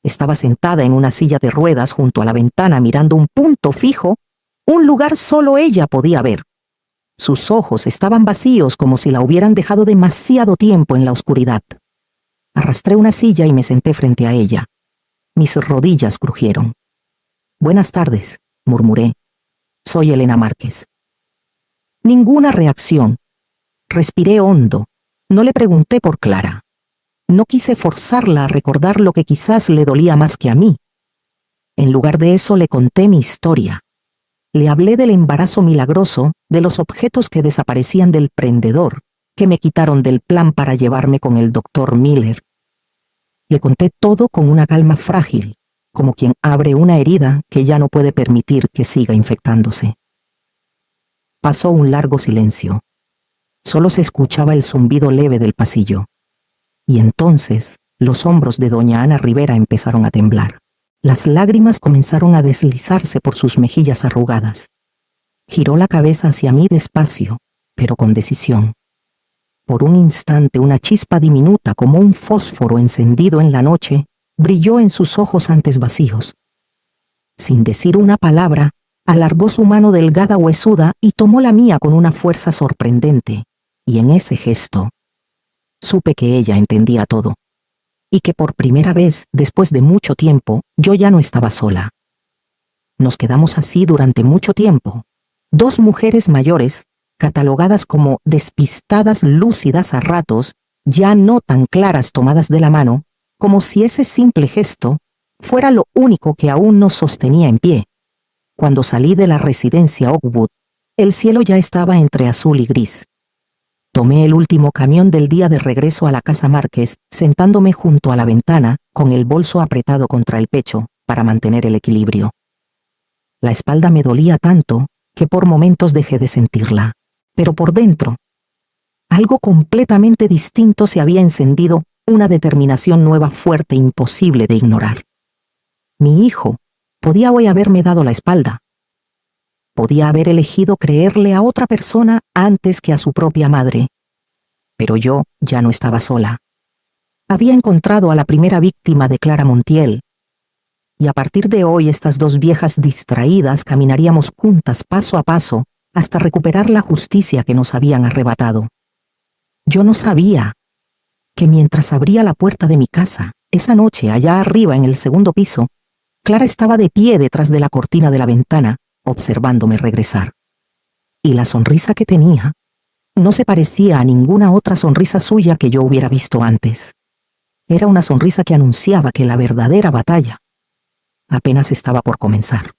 Estaba sentada en una silla de ruedas junto a la ventana mirando un punto fijo, un lugar solo ella podía ver. Sus ojos estaban vacíos como si la hubieran dejado demasiado tiempo en la oscuridad. Arrastré una silla y me senté frente a ella. Mis rodillas crujieron. «Buenas tardes», murmuré. «Soy Elena Márquez». Ninguna reacción. Respiré hondo. No le pregunté por Clara. No quise forzarla a recordar lo que quizás le dolía más que a mí. En lugar de eso le conté mi historia. Le hablé del embarazo milagroso, de los objetos que desaparecían del prendedor, que me quitaron del plan para llevarme con el doctor Miller. Le conté todo con una calma frágil, como quien abre una herida que ya no puede permitir que siga infectándose. Pasó un largo silencio. Solo se escuchaba el zumbido leve del pasillo. Y entonces los hombros de doña Ana Rivera empezaron a temblar. Las lágrimas comenzaron a deslizarse por sus mejillas arrugadas. Giró la cabeza hacia mí despacio, pero con decisión. Por un instante una chispa diminuta como un fósforo encendido en la noche brilló en sus ojos antes vacíos. Sin decir una palabra, alargó su mano delgada huesuda y tomó la mía con una fuerza sorprendente, y en ese gesto supe que ella entendía todo, y que por primera vez, después de mucho tiempo, yo ya no estaba sola. Nos quedamos así durante mucho tiempo, dos mujeres mayores, catalogadas como despistadas lúcidas a ratos, ya no tan claras tomadas de la mano, como si ese simple gesto fuera lo único que aún nos sostenía en pie. Cuando salí de la residencia Oakwood, el cielo ya estaba entre azul y gris. Tomé el último camión del día de regreso a la casa Márquez, sentándome junto a la ventana, con el bolso apretado contra el pecho, para mantener el equilibrio. La espalda me dolía tanto, que por momentos dejé de sentirla. Pero por dentro, algo completamente distinto se había encendido, una determinación nueva, fuerte, imposible de ignorar. Mi hijo podía hoy haberme dado la espalda. Podía haber elegido creerle a otra persona antes que a su propia madre. Pero yo ya no estaba sola. Había encontrado a la primera víctima de Clara Montiel. Y a partir de hoy estas dos viejas distraídas caminaríamos juntas paso a paso hasta recuperar la justicia que nos habían arrebatado. Yo no sabía que mientras abría la puerta de mi casa, esa noche allá arriba en el segundo piso, Clara estaba de pie detrás de la cortina de la ventana, observándome regresar. Y la sonrisa que tenía no se parecía a ninguna otra sonrisa suya que yo hubiera visto antes. Era una sonrisa que anunciaba que la verdadera batalla apenas estaba por comenzar.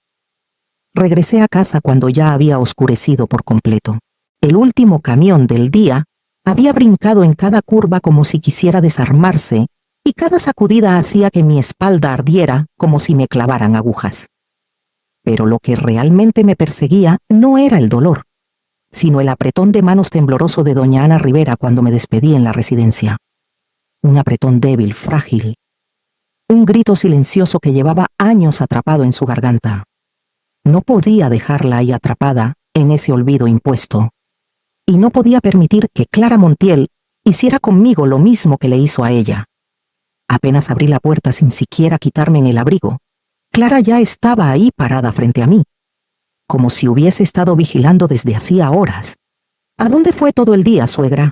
Regresé a casa cuando ya había oscurecido por completo. El último camión del día había brincado en cada curva como si quisiera desarmarse, y cada sacudida hacía que mi espalda ardiera como si me clavaran agujas. Pero lo que realmente me perseguía no era el dolor, sino el apretón de manos tembloroso de doña Ana Rivera cuando me despedí en la residencia. Un apretón débil, frágil. Un grito silencioso que llevaba años atrapado en su garganta. No podía dejarla ahí atrapada, en ese olvido impuesto. Y no podía permitir que Clara Montiel hiciera conmigo lo mismo que le hizo a ella. Apenas abrí la puerta sin siquiera quitarme en el abrigo, Clara ya estaba ahí parada frente a mí, como si hubiese estado vigilando desde hacía horas. «¿A dónde fue todo el día, suegra?»,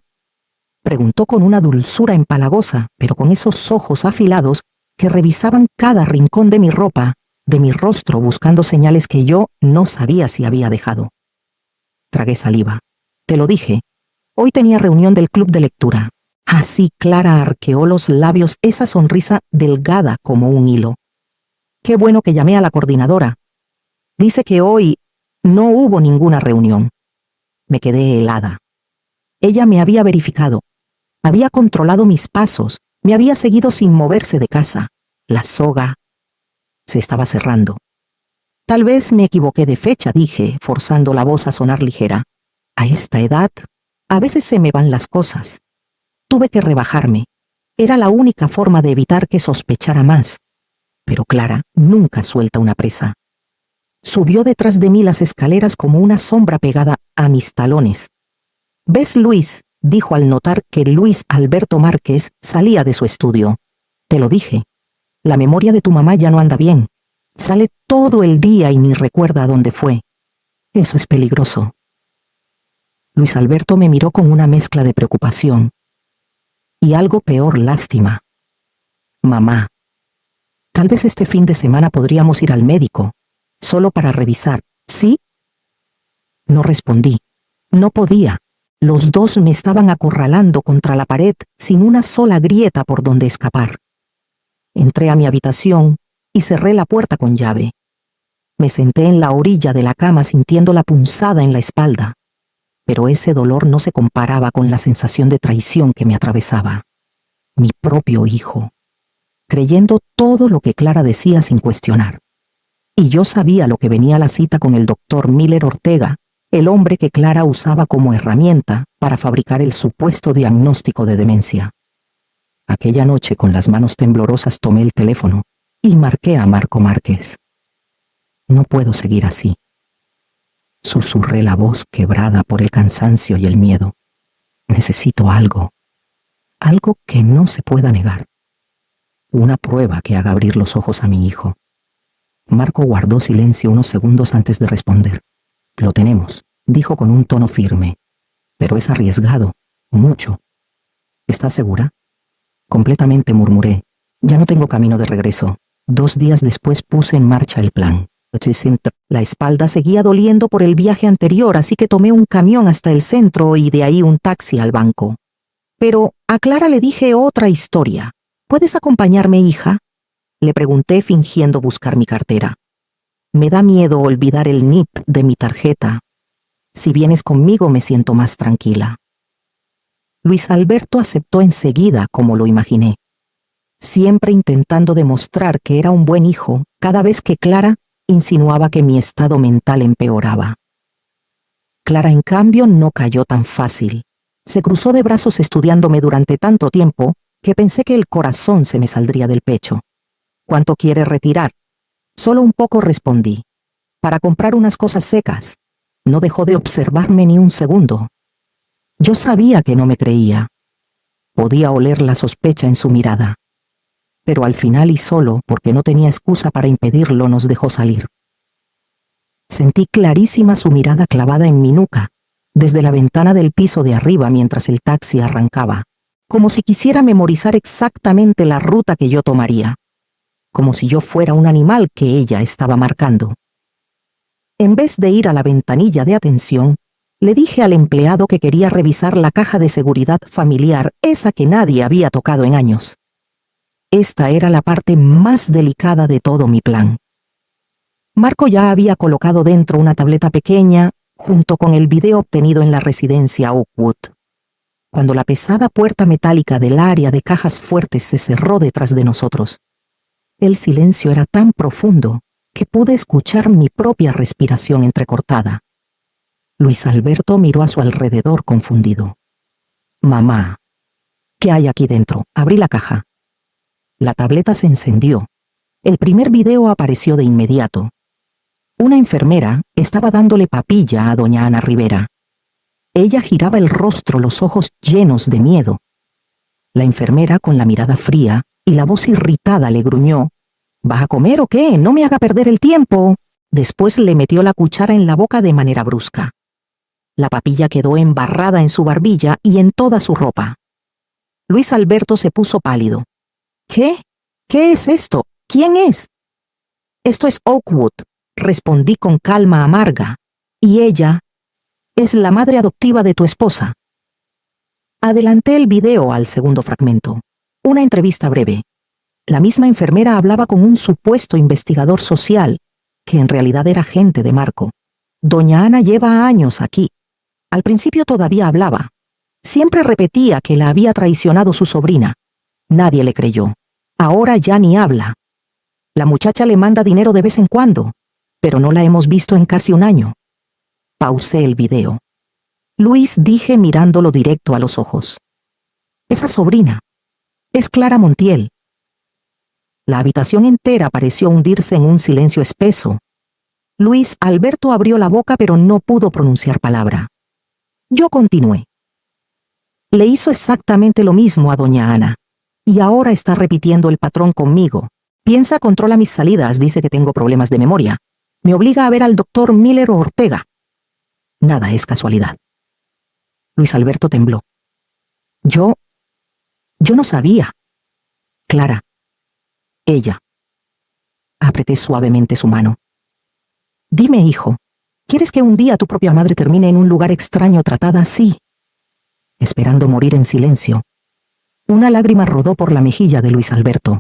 preguntó con una dulzura empalagosa, pero con esos ojos afilados que revisaban cada rincón de mi ropa, de mi rostro, buscando señales que yo no sabía si había dejado. Tragué saliva. «Te lo dije. Hoy tenía reunión del club de lectura». Así Clara arqueó los labios, esa sonrisa delgada como un hilo. «Qué bueno que llamé a la coordinadora. Dice que hoy no hubo ninguna reunión». Me quedé helada. Ella me había verificado. Había controlado mis pasos. Me había seguido sin moverse de casa. La soga se estaba cerrando. «Tal vez me equivoqué de fecha», dije, forzando la voz a sonar ligera. «A esta edad, a veces se me van las cosas». Tuve que rebajarme. Era la única forma de evitar que sospechara más. Pero Clara nunca suelta una presa. Subió detrás de mí las escaleras como una sombra pegada a mis talones. «¿Ves, Luis?», dijo al notar que Luis Alberto Márquez salía de su estudio. «Te lo dije». La memoria de tu mamá ya no anda bien. Sale todo el día y ni recuerda a dónde fue. Eso es peligroso. Luis Alberto me miró con una mezcla de preocupación y algo peor, lástima. Mamá, tal vez este fin de semana podríamos ir al médico, solo para revisar, ¿sí? No respondí. No podía. Los dos me estaban acorralando contra la pared sin una sola grieta por donde escapar. Entré a mi habitación y cerré la puerta con llave. Me senté en la orilla de la cama sintiendo la punzada en la espalda, pero ese dolor no se comparaba con la sensación de traición que me atravesaba. Mi propio hijo, creyendo todo lo que Clara decía sin cuestionar. Y yo sabía lo que venía a la cita con el doctor Miller Ortega, el hombre que Clara usaba como herramienta para fabricar el supuesto diagnóstico de demencia. Aquella noche, con las manos temblorosas, tomé el teléfono y marqué a Marco Márquez. No puedo seguir así. Susurré, la voz quebrada por el cansancio y el miedo. Necesito algo. Algo que no se pueda negar. Una prueba que haga abrir los ojos a mi hijo. Marco guardó silencio unos segundos antes de responder. Lo tenemos, dijo con un tono firme. Pero es arriesgado, mucho. ¿Estás segura? Completamente, murmuré. Ya no tengo camino de regreso. 2 días después puse en marcha el plan. La espalda seguía doliendo por el viaje anterior, así que tomé un camión hasta el centro y de ahí un taxi al banco. Pero a Clara le dije otra historia. ¿Puedes acompañarme, hija? Le pregunté fingiendo buscar mi cartera. Me da miedo olvidar el NIP de mi tarjeta. Si vienes conmigo me siento más tranquila. Luis Alberto aceptó enseguida, como lo imaginé. Siempre intentando demostrar que era un buen hijo, cada vez que Clara insinuaba que mi estado mental empeoraba. Clara, en cambio, no cayó tan fácil. Se cruzó de brazos estudiándome durante tanto tiempo que pensé que el corazón se me saldría del pecho. ¿Cuánto quiere retirar? Solo un poco, respondí. Para comprar unas cosas secas. No dejó de observarme ni un segundo. Yo sabía que no me creía. Podía oler la sospecha en su mirada. Pero al final, y solo porque no tenía excusa para impedirlo, nos dejó salir. Sentí clarísima su mirada clavada en mi nuca, desde la ventana del piso de arriba mientras el taxi arrancaba, como si quisiera memorizar exactamente la ruta que yo tomaría, como si yo fuera un animal que ella estaba marcando. En vez de ir a la ventanilla de atención, le dije al empleado que quería revisar la caja de seguridad familiar, esa que nadie había tocado en años. Esta era la parte más delicada de todo mi plan. Marco ya había colocado dentro una tableta pequeña, junto con el video obtenido en la residencia Oakwood. Cuando la pesada puerta metálica del área de cajas fuertes se cerró detrás de nosotros, el silencio era tan profundo que pude escuchar mi propia respiración entrecortada. Luis Alberto miró a su alrededor confundido. Mamá, ¿qué hay aquí dentro? Abrí la caja. La tableta se encendió. El primer video apareció de inmediato. Una enfermera estaba dándole papilla a doña Ana Rivera. Ella giraba el rostro, los ojos llenos de miedo. La enfermera, con la mirada fría y la voz irritada, le gruñó: ¿vas a comer o qué? No me haga perder el tiempo. Después le metió la cuchara en la boca de manera brusca. La papilla quedó embarrada en su barbilla y en toda su ropa. Luis Alberto se puso pálido. ¿Qué? ¿Qué es esto? ¿Quién es? Esto es Oakwood, respondí con calma amarga. Y ella es la madre adoptiva de tu esposa. Adelanté el video al segundo fragmento. Una entrevista breve. La misma enfermera hablaba con un supuesto investigador social, que en realidad era agente de Marco. Doña Ana lleva años aquí. Al principio todavía hablaba. Siempre repetía que la había traicionado su sobrina. Nadie le creyó. Ahora ya ni habla. La muchacha le manda dinero de vez en cuando, pero no la hemos visto en casi un año. Pausé el video. Luis, dije mirándolo directo a los ojos. Esa sobrina es Clara Montiel. La habitación entera pareció hundirse en un silencio espeso. Luis Alberto abrió la boca pero no pudo pronunciar palabra. Yo continué. Le hizo exactamente lo mismo a doña Ana, y ahora está repitiendo el patrón conmigo. Piensa, controla mis salidas, dice que tengo problemas de memoria. Me obliga a ver al doctor Miller o Ortega. Nada es casualidad. Luis Alberto tembló. Yo no sabía. Clara. Ella. Apreté suavemente su mano. Dime, hijo, ¿quieres que un día tu propia madre termine en un lugar extraño tratada así? Esperando morir en silencio. Una lágrima rodó por la mejilla de Luis Alberto.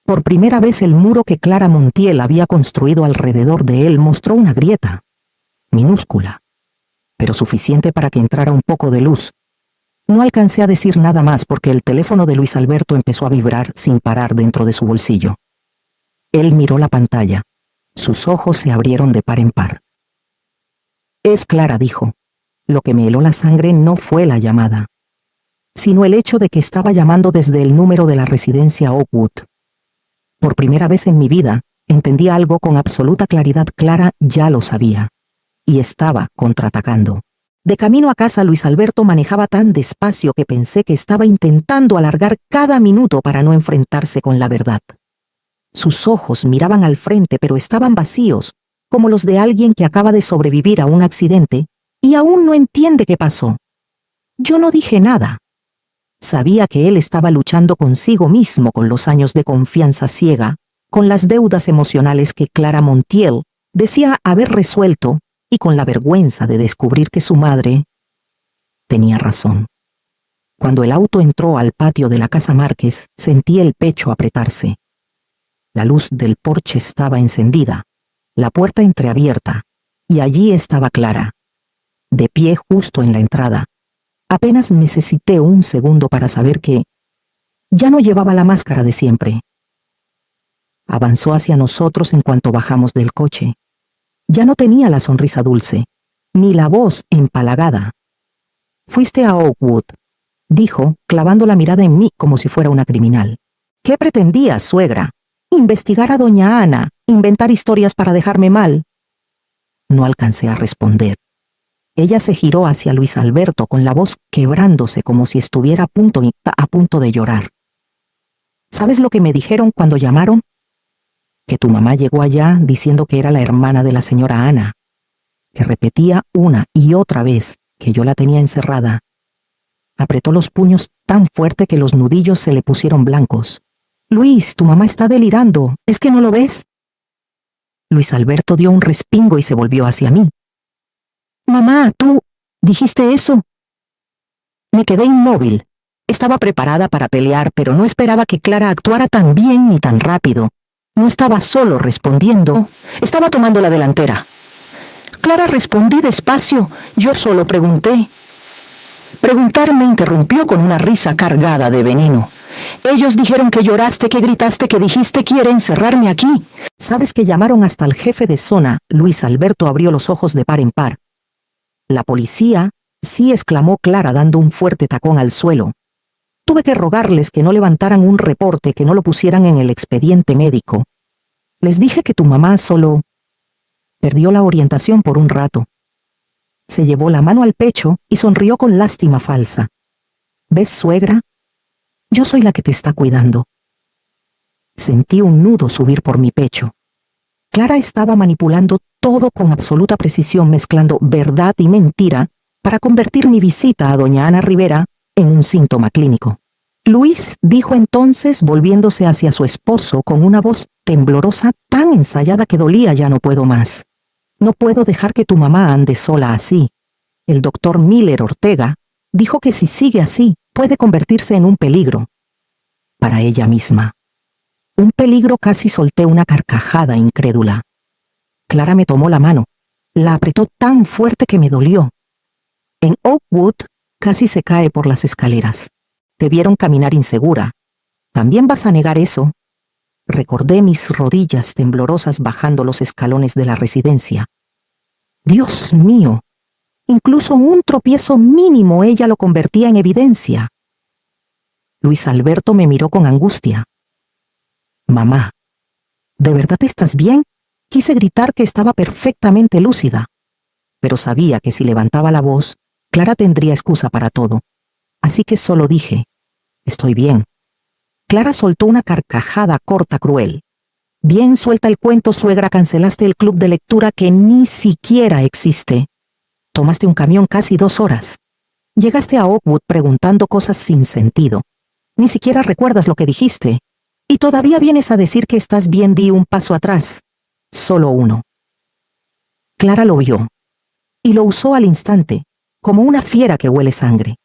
Por primera vez el muro que Clara Montiel había construido alrededor de él mostró una grieta, minúscula, pero suficiente para que entrara un poco de luz. No alcancé a decir nada más porque el teléfono de Luis Alberto empezó a vibrar sin parar dentro de su bolsillo. Él miró la pantalla. Sus ojos se abrieron de par en par. Es Clara, dijo. Lo que me heló la sangre no fue la llamada, sino el hecho de que estaba llamando desde el número de la residencia Oakwood. Por primera vez en mi vida, entendí algo con absoluta claridad. Clara ya lo sabía, y estaba contraatacando. De camino a casa, Luis Alberto manejaba tan despacio que pensé que estaba intentando alargar cada minuto para no enfrentarse con la verdad. Sus ojos miraban al frente, pero estaban vacíos, como los de alguien que acaba de sobrevivir a un accidente y aún no entiende qué pasó. Yo no dije nada. Sabía que él estaba luchando consigo mismo con los años de confianza ciega, con las deudas emocionales que Clara Montiel decía haber resuelto y con la vergüenza de descubrir que su madre tenía razón. Cuando el auto entró al patio de la casa Márquez, sentí el pecho apretarse. La luz del porche estaba encendida, la puerta entreabierta, y allí estaba Clara, de pie justo en la entrada. Apenas necesité un segundo para saber que ya no llevaba la máscara de siempre. Avanzó hacia nosotros en cuanto bajamos del coche. Ya no tenía la sonrisa dulce, ni la voz empalagada. «Fuiste a Oakwood», dijo, clavando la mirada en mí como si fuera una criminal. «¿Qué pretendías, suegra? ¿Investigar a doña Ana? ¿Inventar historias para dejarme mal?» No alcancé a responder. Ella se giró hacia Luis Alberto con la voz quebrándose como si estuviera a punto de llorar. ¿Sabes lo que me dijeron cuando llamaron? Que tu mamá llegó allá diciendo que era la hermana de la señora Ana, que repetía una y otra vez que yo la tenía encerrada. Apretó los puños tan fuerte que los nudillos se le pusieron blancos. «Luis, tu mamá está delirando. ¿Es que no lo ves?» Luis Alberto dio un respingo y se volvió hacia mí. «Mamá, ¿tú dijiste eso?» Me quedé inmóvil. Estaba preparada para pelear, pero no esperaba que Clara actuara tan bien ni tan rápido. No estaba solo respondiendo, estaba tomando la delantera. «Clara, respondí despacio, yo solo pregunté». Preguntar me interrumpió con una risa cargada de veneno. «Ellos dijeron que lloraste, que gritaste, que dijiste quiere encerrarme aquí». «¿Sabes que llamaron hasta el jefe de zona?» Luis Alberto abrió los ojos de par en par. «La policía», sí, exclamó Clara dando un fuerte tacón al suelo. «Tuve que rogarles que no levantaran un reporte, que no lo pusieran en el expediente médico. Les dije que tu mamá solo perdió la orientación por un rato». Se llevó la mano al pecho y sonrió con lástima falsa. «¿Ves, suegra? Yo soy la que te está cuidando». Sentí un nudo subir por mi pecho. Clara estaba manipulando todo con absoluta precisión, mezclando verdad y mentira para convertir mi visita a doña Ana Rivera en un síntoma clínico. «Luis», dijo entonces, volviéndose hacia su esposo con una voz temblorosa tan ensayada que dolía, «ya no puedo más. No puedo dejar que tu mamá ande sola así. El doctor Miller Ortega dijo que si sigue así, puede convertirse en un peligro para ella misma». Un peligro. Casi solté una carcajada incrédula. Clara me tomó la mano. La apretó tan fuerte que me dolió. «En Oakwood casi se cae por las escaleras. Te vieron caminar insegura. ¿También vas a negar eso?» Recordé mis rodillas temblorosas bajando los escalones de la residencia. Dios mío, incluso un tropiezo mínimo ella lo convertía en evidencia. Luis Alberto me miró con angustia. «Mamá, ¿de verdad estás bien?» Quise gritar que estaba perfectamente lúcida, pero sabía que si levantaba la voz, Clara tendría excusa para todo. Así que solo dije, «Estoy bien». Clara soltó una carcajada corta, cruel. Bien suelta el cuento, suegra, cancelaste el club de lectura que ni siquiera existe. Tomaste un camión casi 2 horas. Llegaste a Oakwood preguntando cosas sin sentido. Ni siquiera recuerdas lo que dijiste. Y todavía vienes a decir que estás bien. Di un paso atrás. Solo uno. Clara lo vio. Y lo usó al instante, como una fiera que huele sangre.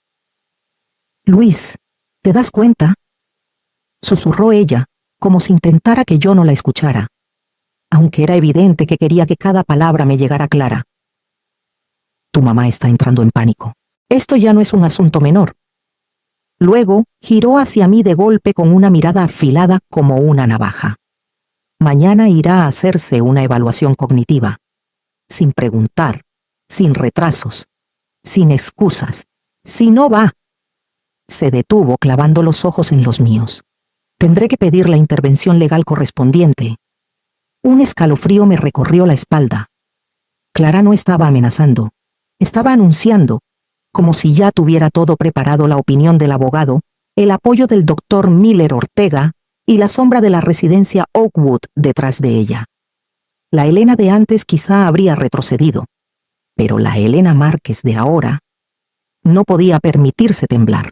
Luis, ¿te das cuenta? Susurró ella, como si intentara que yo no la escuchara, aunque era evidente que quería que cada palabra me llegara clara. Tu mamá está entrando en pánico. Esto ya no es un asunto menor. Luego, giró hacia mí de golpe con una mirada afilada como una navaja. Mañana irá a hacerse una evaluación cognitiva. Sin preguntar, sin retrasos, sin excusas. Si no va. Se detuvo clavando los ojos en los míos. Tendré que pedir la intervención legal correspondiente. Un escalofrío me recorrió la espalda. Clara no estaba amenazando. Estaba anunciando, como si ya tuviera todo preparado, la opinión del abogado, el apoyo del doctor Miller Ortega y la sombra de la residencia Oakwood detrás de ella. La Elena de antes quizá habría retrocedido, pero la Elena Márquez de ahora no podía permitirse temblar.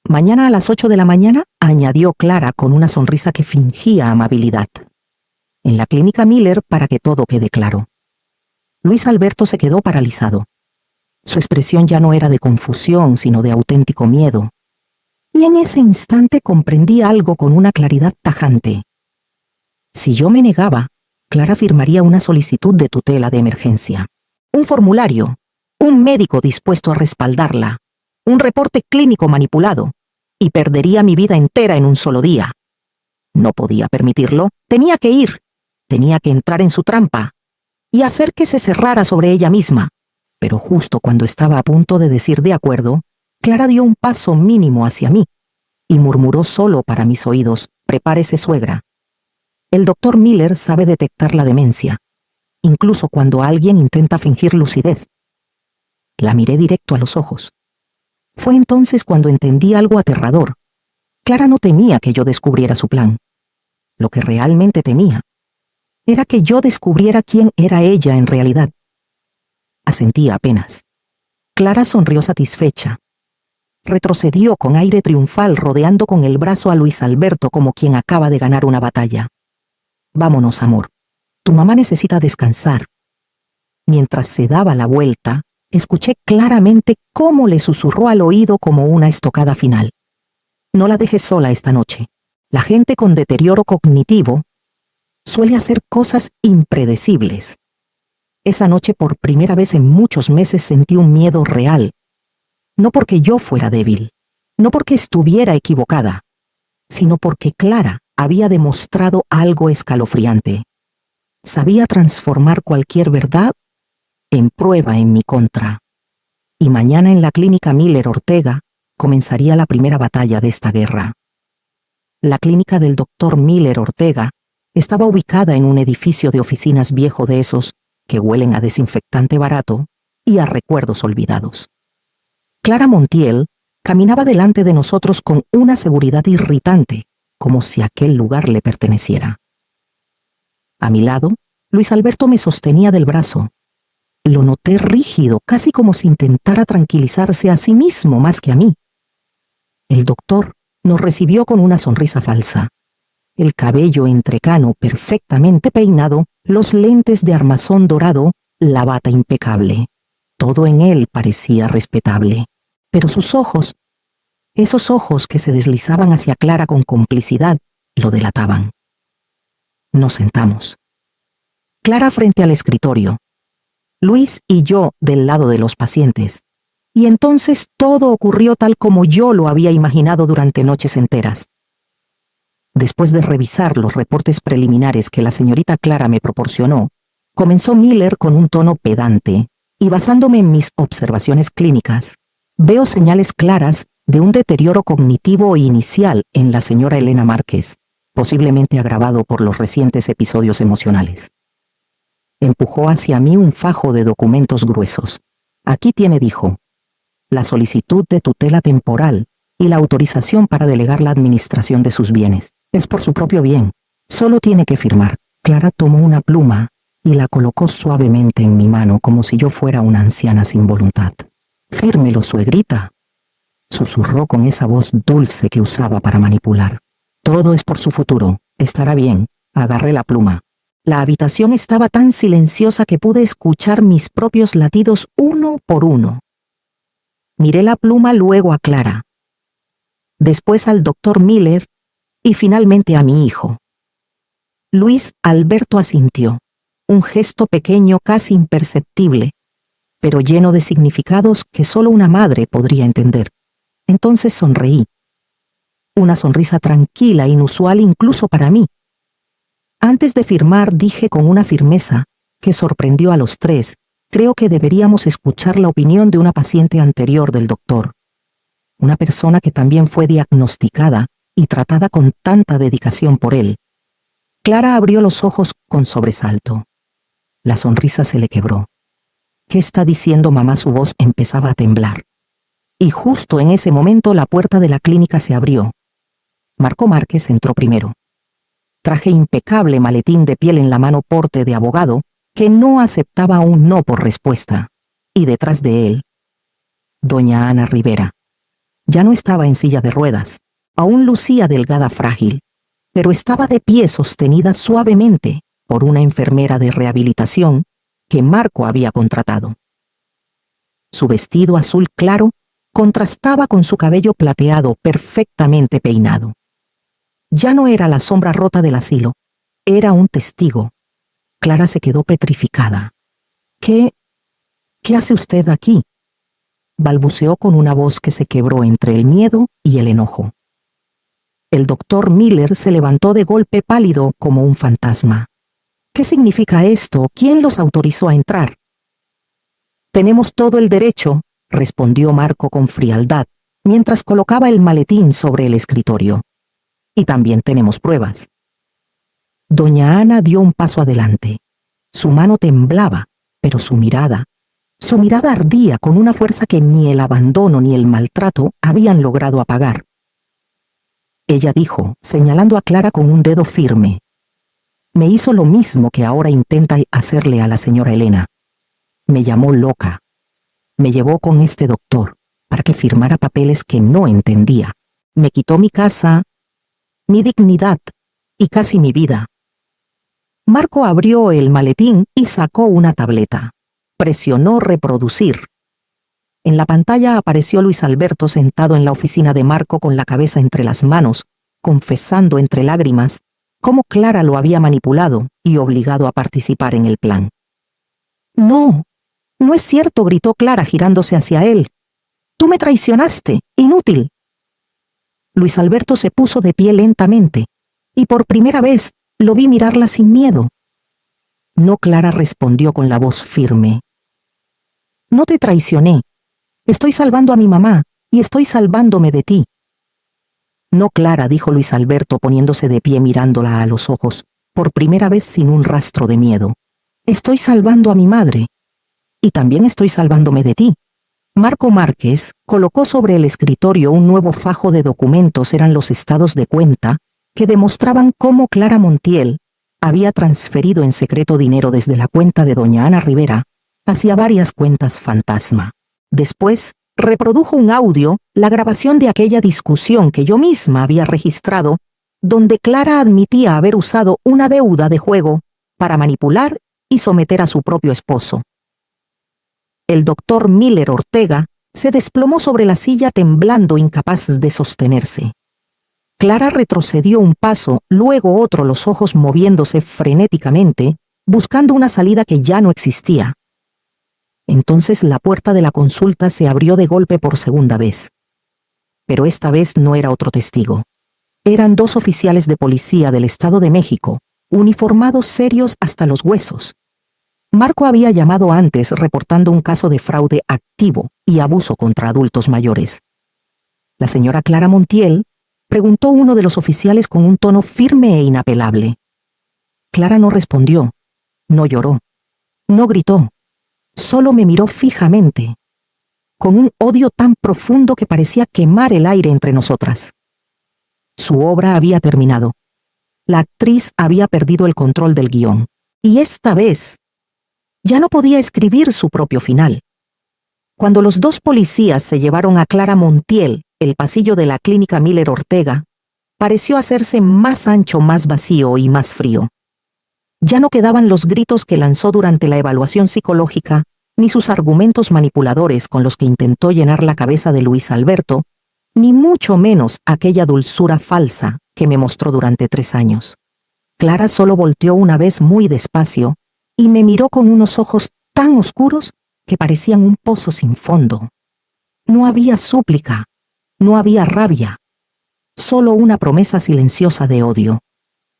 Mañana a las 8 de la mañana, añadió Clara con una sonrisa que fingía amabilidad. En la clínica Miller, para que todo quede claro. Luis Alberto se quedó paralizado. Su expresión ya no era de confusión, sino de auténtico miedo. Y en ese instante comprendí algo con una claridad tajante. Si yo me negaba, Clara firmaría una solicitud de tutela de emergencia. Un formulario, un médico dispuesto a respaldarla, un reporte clínico manipulado, y perdería mi vida entera en un solo día. No podía permitirlo, tenía que ir, tenía que entrar en su trampa, y hacer que se cerrara sobre ella misma. Pero justo cuando estaba a punto de decir de acuerdo, Clara dio un paso mínimo hacia mí, y murmuró solo para mis oídos: prepárese, suegra. El doctor Miller sabe detectar la demencia, incluso cuando alguien intenta fingir lucidez. La miré directo a los ojos. Fue entonces cuando entendí algo aterrador. Clara no temía que yo descubriera su plan. Lo que realmente temía era que yo descubriera quién era ella en realidad. Asentí apenas. Clara sonrió satisfecha. Retrocedió con aire triunfal, rodeando con el brazo a Luis Alberto como quien acaba de ganar una batalla. Vámonos, amor. Tu mamá necesita descansar. Mientras se daba la vuelta, escuché claramente cómo le susurró al oído como una estocada final. No la dejes sola esta noche. La gente con deterioro cognitivo suele hacer cosas impredecibles. Esa noche, por primera vez en muchos meses, sentí un miedo real. No porque yo fuera débil, no porque estuviera equivocada, sino porque Clara había demostrado algo escalofriante. Sabía transformar cualquier verdad en prueba en mi contra. Y mañana en la clínica Miller Ortega comenzaría la primera batalla de esta guerra. La clínica del doctor Miller Ortega estaba ubicada en un edificio de oficinas viejo, de esos que huelen a desinfectante barato y a recuerdos olvidados. Clara Montiel caminaba delante de nosotros con una seguridad irritante, como si aquel lugar le perteneciera. A mi lado, Luis Alberto me sostenía del brazo. Lo noté rígido, casi como si intentara tranquilizarse a sí mismo más que a mí. El doctor nos recibió con una sonrisa falsa. El cabello entrecano perfectamente peinado, los lentes de armazón dorado, la bata impecable. Todo en él parecía respetable. Pero sus ojos, esos ojos que se deslizaban hacia Clara con complicidad, lo delataban. Nos sentamos. Clara frente al escritorio. Luis y yo del lado de los pacientes. Y entonces todo ocurrió tal como yo lo había imaginado durante noches enteras. Después de revisar los reportes preliminares que la señorita Clara me proporcionó, comenzó Miller con un tono pedante, y basándome en mis observaciones clínicas, veo señales claras de un deterioro cognitivo inicial en la señora Elena Márquez, posiblemente agravado por los recientes episodios emocionales. Empujó hacia mí un fajo de documentos gruesos. Aquí tiene, dijo, la solicitud de tutela temporal y la autorización para delegar la administración de sus bienes. Es por su propio bien. Solo tiene que firmar. Clara tomó una pluma y la colocó suavemente en mi mano como si yo fuera una anciana sin voluntad. «Fírmelo, suegrita», susurró con esa voz dulce que usaba para manipular. «Todo es por su futuro. Estará bien». Agarré la pluma. La habitación estaba tan silenciosa que pude escuchar mis propios latidos uno por uno. Miré la pluma luego a Clara, después al doctor Miller y finalmente a mi hijo. Luis Alberto asintió, un gesto pequeño casi imperceptible, pero lleno de significados que solo una madre podría entender. Entonces sonreí. Una sonrisa tranquila, inusual incluso para mí. Antes de firmar dije con una firmeza que sorprendió a los tres: creo que deberíamos escuchar la opinión de una paciente anterior del doctor. Una persona que también fue diagnosticada y tratada con tanta dedicación por él. Clara abrió los ojos con sobresalto. La sonrisa se le quebró. «¿Qué está diciendo mamá?». Su voz empezaba a temblar. Y justo en ese momento la puerta de la clínica se abrió. Marco Márquez entró primero. Traje impecable maletín de piel en la mano, porte de abogado, que no aceptaba un no por respuesta. Y detrás de él, doña Ana Rivera. Ya no estaba en silla de ruedas, aún lucía delgada, frágil, pero estaba de pie, sostenida suavemente por una enfermera de rehabilitación que Marco había contratado. Su vestido azul claro contrastaba con su cabello plateado perfectamente peinado. Ya no era la sombra rota del asilo, era un testigo. Clara se quedó petrificada. ¿Qué hace usted aquí?», balbuceó con una voz que se quebró entre el miedo y el enojo. El doctor Miller se levantó de golpe, pálido como un fantasma. «¿Qué significa esto? ¿Quién los autorizó a entrar?». «Tenemos todo el derecho», respondió Marco con frialdad, mientras colocaba el maletín sobre el escritorio. «Y también tenemos pruebas». Doña Ana dio un paso adelante. Su mano temblaba, pero su mirada ardía con una fuerza que ni el abandono ni el maltrato habían logrado apagar. Ella dijo, señalando a Clara con un dedo firme: «Me hizo lo mismo que ahora intenta hacerle a la señora Elena. Me llamó loca. Me llevó con este doctor para que firmara papeles que no entendía. Me quitó mi casa, mi dignidad y casi mi vida». Marco abrió el maletín y sacó una tableta. Presionó reproducir. En la pantalla apareció Luis Alberto sentado en la oficina de Marco con la cabeza entre las manos, confesando entre lágrimas cómo Clara lo había manipulado y obligado a participar en el plan. «No, no es cierto», gritó Clara girándose hacia él. «Tú me traicionaste, inútil». Luis Alberto se puso de pie lentamente, y por primera vez lo vi mirarla sin miedo. «No», Clara respondió con la voz firme. «No te traicioné. Estoy salvando a mi mamá y estoy salvándome de ti». «No, Clara», dijo Luis Alberto poniéndose de pie mirándola a los ojos, por primera vez sin un rastro de miedo. «Estoy salvando a mi madre. Y también estoy salvándome de ti». Marco Márquez colocó sobre el escritorio un nuevo fajo de documentos. Eran los estados de cuenta que demostraban cómo Clara Montiel había transferido en secreto dinero desde la cuenta de doña Ana Rivera hacia varias cuentas fantasma. Después, reprodujo un audio, la grabación de aquella discusión que yo misma había registrado, donde Clara admitía haber usado una deuda de juego para manipular y someter a su propio esposo. El doctor Miller Ortega se desplomó sobre la silla temblando, incapaz de sostenerse. Clara retrocedió un paso, luego otro, los ojos moviéndose frenéticamente, buscando una salida que ya no existía. Entonces la puerta de la consulta se abrió de golpe por segunda vez. Pero esta vez no era otro testigo. Eran dos oficiales de policía del Estado de México, uniformados, serios hasta los huesos. Marco había llamado antes reportando un caso de fraude activo y abuso contra adultos mayores. La señora Clara Montiel, preguntó uno de los oficiales con un tono firme e inapelable. Clara no respondió, no lloró, no gritó, solo me miró fijamente, con un odio tan profundo que parecía quemar el aire entre nosotras. Su obra había terminado. La actriz había perdido el control del guión. Y esta vez, ya no podía escribir su propio final. Cuando los dos policías se llevaron a Clara Montiel, el pasillo de la clínica Miller Ortega pareció hacerse más ancho, más vacío y más frío. Ya no quedaban los gritos que lanzó durante la evaluación psicológica, ni sus argumentos manipuladores con los que intentó llenar la cabeza de Luis Alberto, ni mucho menos aquella dulzura falsa que me mostró durante 3 años. Clara solo volteó una vez muy despacio y me miró con unos ojos tan oscuros que parecían un pozo sin fondo. No había súplica, no había rabia, solo una promesa silenciosa de odio.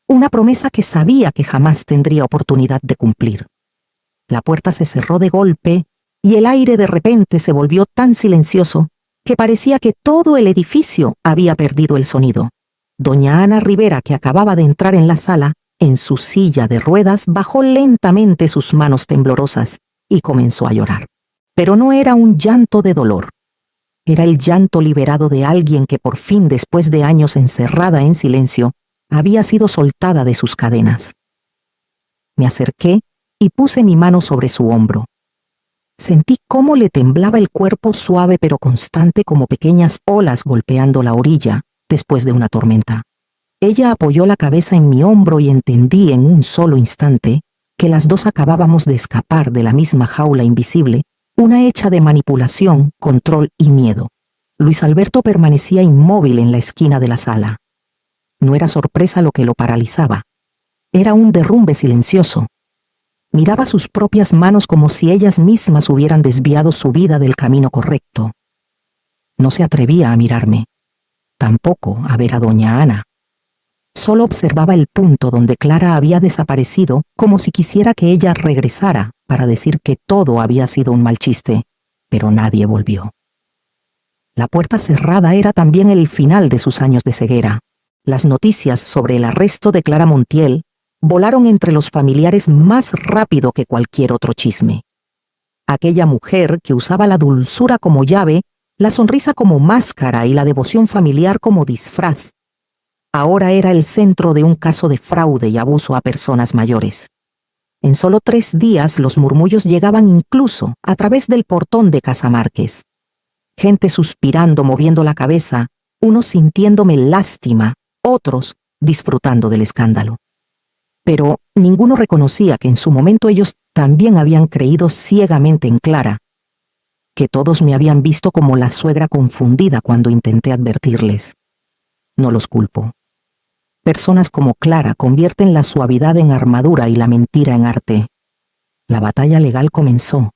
Una promesa que sabía que jamás tendría oportunidad de cumplir. La puerta se cerró de golpe y el aire de repente se volvió tan silencioso que parecía que todo el edificio había perdido el sonido. Doña Ana Rivera, que acababa de entrar en la sala, en su silla de ruedas, bajó lentamente sus manos temblorosas y comenzó a llorar. Pero no era un llanto de dolor. Era el llanto liberado de alguien que por fin, después de años encerrada en silencio, había sido soltada de sus cadenas. Me acerqué y puse mi mano sobre su hombro. Sentí cómo le temblaba el cuerpo suave pero constante como pequeñas olas golpeando la orilla después de una tormenta. Ella apoyó la cabeza en mi hombro y entendí en un solo instante que las dos acabábamos de escapar de la misma jaula invisible, una hecha de manipulación, control y miedo. Luis Alberto permanecía inmóvil en la esquina de la sala. No era sorpresa lo que lo paralizaba. Era un derrumbe silencioso. Miraba sus propias manos como si ellas mismas hubieran desviado su vida del camino correcto. No se atrevía a mirarme, tampoco a ver a doña Ana. Solo observaba el punto donde Clara había desaparecido, como si quisiera que ella regresara para decir que todo había sido un mal chiste, pero nadie volvió. La puerta cerrada era también el final de sus años de ceguera. Las noticias sobre el arresto de Clara Montiel volaron entre los familiares más rápido que cualquier otro chisme. Aquella mujer que usaba la dulzura como llave, la sonrisa como máscara y la devoción familiar como disfraz, ahora era el centro de un caso de fraude y abuso a personas mayores. En solo 3 días los murmullos llegaban incluso a través del portón de Casa Márquez. Gente suspirando, moviendo la cabeza, unos sintiéndome lástima, otros disfrutando del escándalo. Pero ninguno reconocía que en su momento ellos también habían creído ciegamente en Clara, que todos me habían visto como la suegra confundida cuando intenté advertirles. No los culpo. Personas como Clara convierten la suavidad en armadura y la mentira en arte. La batalla legal comenzó.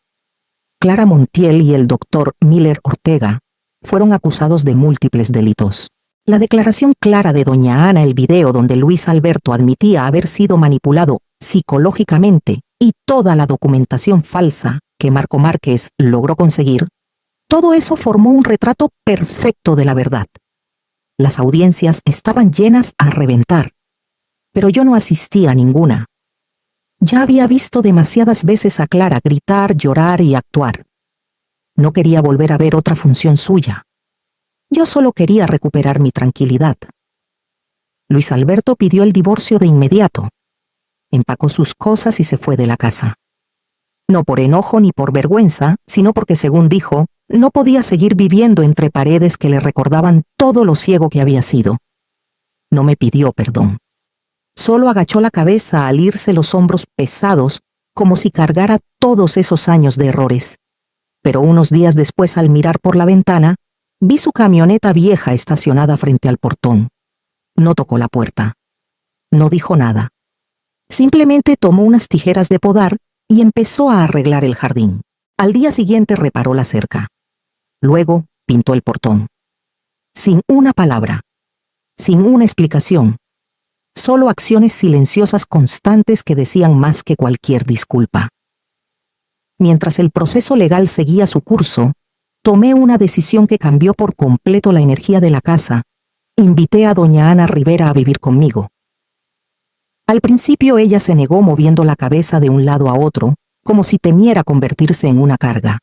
Clara Montiel y el doctor Miller Ortega fueron acusados de múltiples delitos. La declaración clara de doña Ana, el video donde Luis Alberto admitía haber sido manipulado psicológicamente y toda la documentación falsa que Marco Márquez logró conseguir, todo eso formó un retrato perfecto de la verdad. Las audiencias estaban llenas a reventar, pero yo no asistí a ninguna. Ya había visto demasiadas veces a Clara gritar, llorar y actuar. No quería volver a ver otra función suya. Yo solo quería recuperar mi tranquilidad. Luis Alberto pidió el divorcio de inmediato. Empacó sus cosas y se fue de la casa. No por enojo ni por vergüenza, sino porque, según dijo, no podía seguir viviendo entre paredes que le recordaban todo lo ciego que había sido. No me pidió perdón. Solo agachó la cabeza al irse los hombros pesados, como si cargara todos esos años de errores. Pero unos días después, al mirar por la ventana, vi su camioneta vieja estacionada frente al portón. No tocó la puerta. No dijo nada. Simplemente tomó unas tijeras de podar y empezó a arreglar el jardín. Al día siguiente reparó la cerca. Luego pintó el portón. Sin una palabra. Sin una explicación. Solo acciones silenciosas constantes que decían más que cualquier disculpa. Mientras el proceso legal seguía su curso, tomé una decisión que cambió por completo la energía de la casa. Invité a doña Ana Rivera a vivir conmigo. Al principio ella se negó moviendo la cabeza de un lado a otro, como si temiera convertirse en una carga.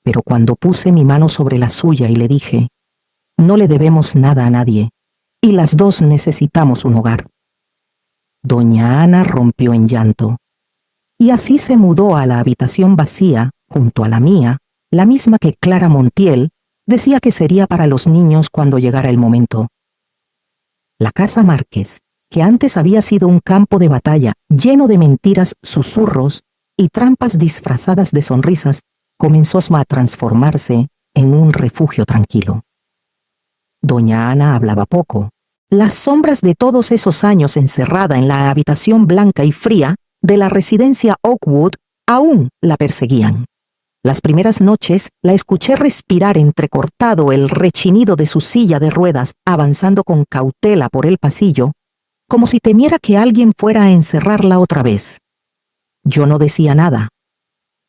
Pero cuando puse mi mano sobre la suya y le dije, no le debemos nada a nadie, y las dos necesitamos un hogar. Doña Ana rompió en llanto. Y así se mudó a la habitación vacía, junto a la mía, la misma que Clara Montiel decía que sería para los niños cuando llegara el momento. La casa Márquez, que antes había sido un campo de batalla lleno de mentiras, susurros y trampas disfrazadas de sonrisas, comenzó a transformarse en un refugio tranquilo. Doña Ana hablaba poco. Las sombras de todos esos años encerrada en la habitación blanca y fría de la residencia Oakwood aún la perseguían. Las primeras noches la escuché respirar entrecortado el rechinido de su silla de ruedas, avanzando con cautela por el pasillo, como si temiera que alguien fuera a encerrarla otra vez. Yo no decía nada.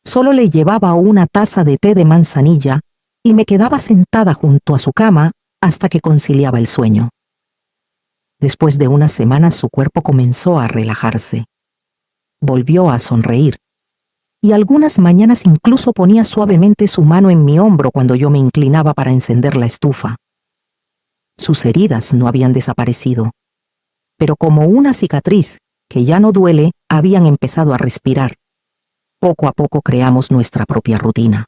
Solo le llevaba una taza de té de manzanilla y me quedaba sentada junto a su cama hasta que conciliaba el sueño. Después de unas semanas su cuerpo comenzó a relajarse. Volvió a sonreír. Y algunas mañanas incluso ponía suavemente su mano en mi hombro cuando yo me inclinaba para encender la estufa. Sus heridas no habían desaparecido, pero como una cicatriz que ya no duele, habían empezado a respirar. Poco a poco creamos nuestra propia rutina.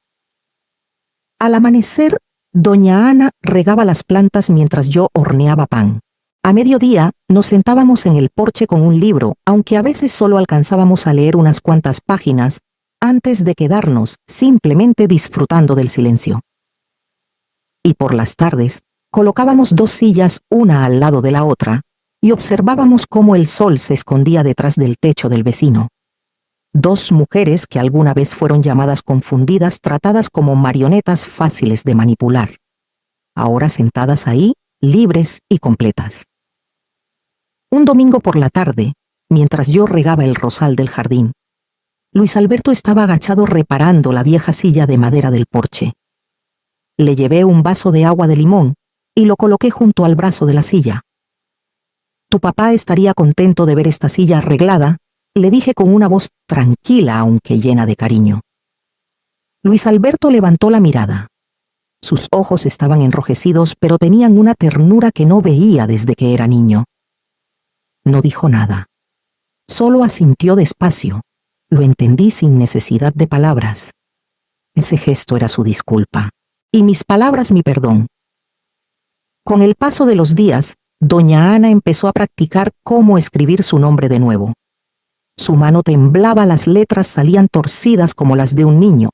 Al amanecer, doña Ana regaba las plantas mientras yo horneaba pan. A mediodía nos sentábamos en el porche con un libro, aunque a veces solo alcanzábamos a leer unas cuantas páginas antes de quedarnos simplemente disfrutando del silencio. Y por las tardes, colocábamos dos sillas una al lado de la otra y observábamos cómo el sol se escondía detrás del techo del vecino. Dos mujeres que alguna vez fueron llamadas confundidas, tratadas como marionetas fáciles de manipular. Ahora sentadas ahí, libres y completas. Un domingo por la tarde, mientras yo regaba el rosal del jardín, Luis Alberto estaba agachado reparando la vieja silla de madera del porche. Le llevé un vaso de agua de limón y lo coloqué junto al brazo de la silla. «Tu papá estaría contento de ver esta silla arreglada», le dije con una voz tranquila aunque llena de cariño. Luis Alberto levantó la mirada. Sus ojos estaban enrojecidos, pero tenían una ternura que no veía desde que era niño. No dijo nada. Solo asintió despacio. Lo entendí sin necesidad de palabras. Ese gesto era su disculpa, y mis palabras mi perdón. Con el paso de los días, doña Ana empezó a practicar cómo escribir su nombre de nuevo. Su mano temblaba, las letras salían torcidas como las de un niño,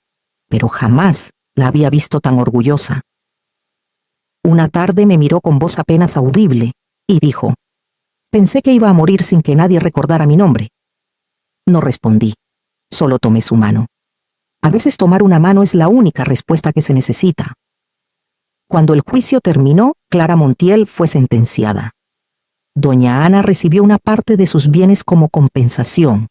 pero jamás la había visto tan orgullosa. Una tarde me miró con voz apenas audible y dijo: «Pensé que iba a morir sin que nadie recordara mi nombre». No respondí, solo tomé su mano. A veces tomar una mano es la única respuesta que se necesita. Cuando el juicio terminó, Clara Montiel fue sentenciada. Doña Ana recibió una parte de sus bienes como compensación.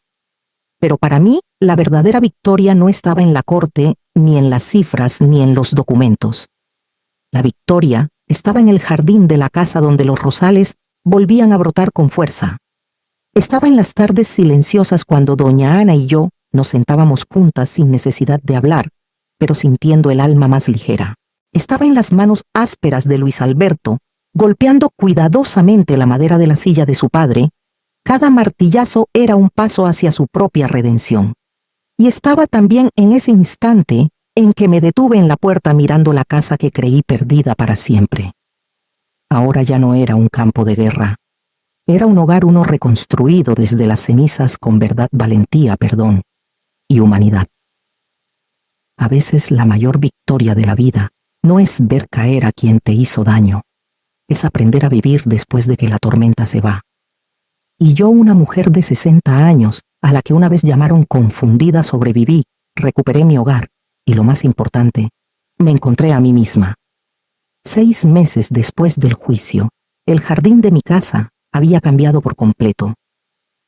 Pero para mí, la verdadera victoria no estaba en la corte, ni en las cifras, ni en los documentos. La victoria estaba en el jardín de la casa donde los rosales volvían a brotar con fuerza. Estaba en las tardes silenciosas cuando doña Ana y yo nos sentábamos juntas sin necesidad de hablar, pero sintiendo el alma más ligera. Estaba en las manos ásperas de Luis Alberto, golpeando cuidadosamente la madera de la silla de su padre. Cada martillazo era un paso hacia su propia redención. Y estaba también en ese instante en que me detuve en la puerta mirando la casa que creí perdida para siempre. Ahora ya no era un campo de guerra. Era un hogar, uno reconstruido desde las cenizas con verdad, valentía, perdón y humanidad. A veces la mayor victoria de la vida no es ver caer a quien te hizo daño. Es aprender a vivir después de que la tormenta se va. Y yo, una mujer de 60 años, a la que una vez llamaron confundida, sobreviví, recuperé mi hogar, y lo más importante, me encontré a mí misma. 6 meses después del juicio, el jardín de mi casa había cambiado por completo.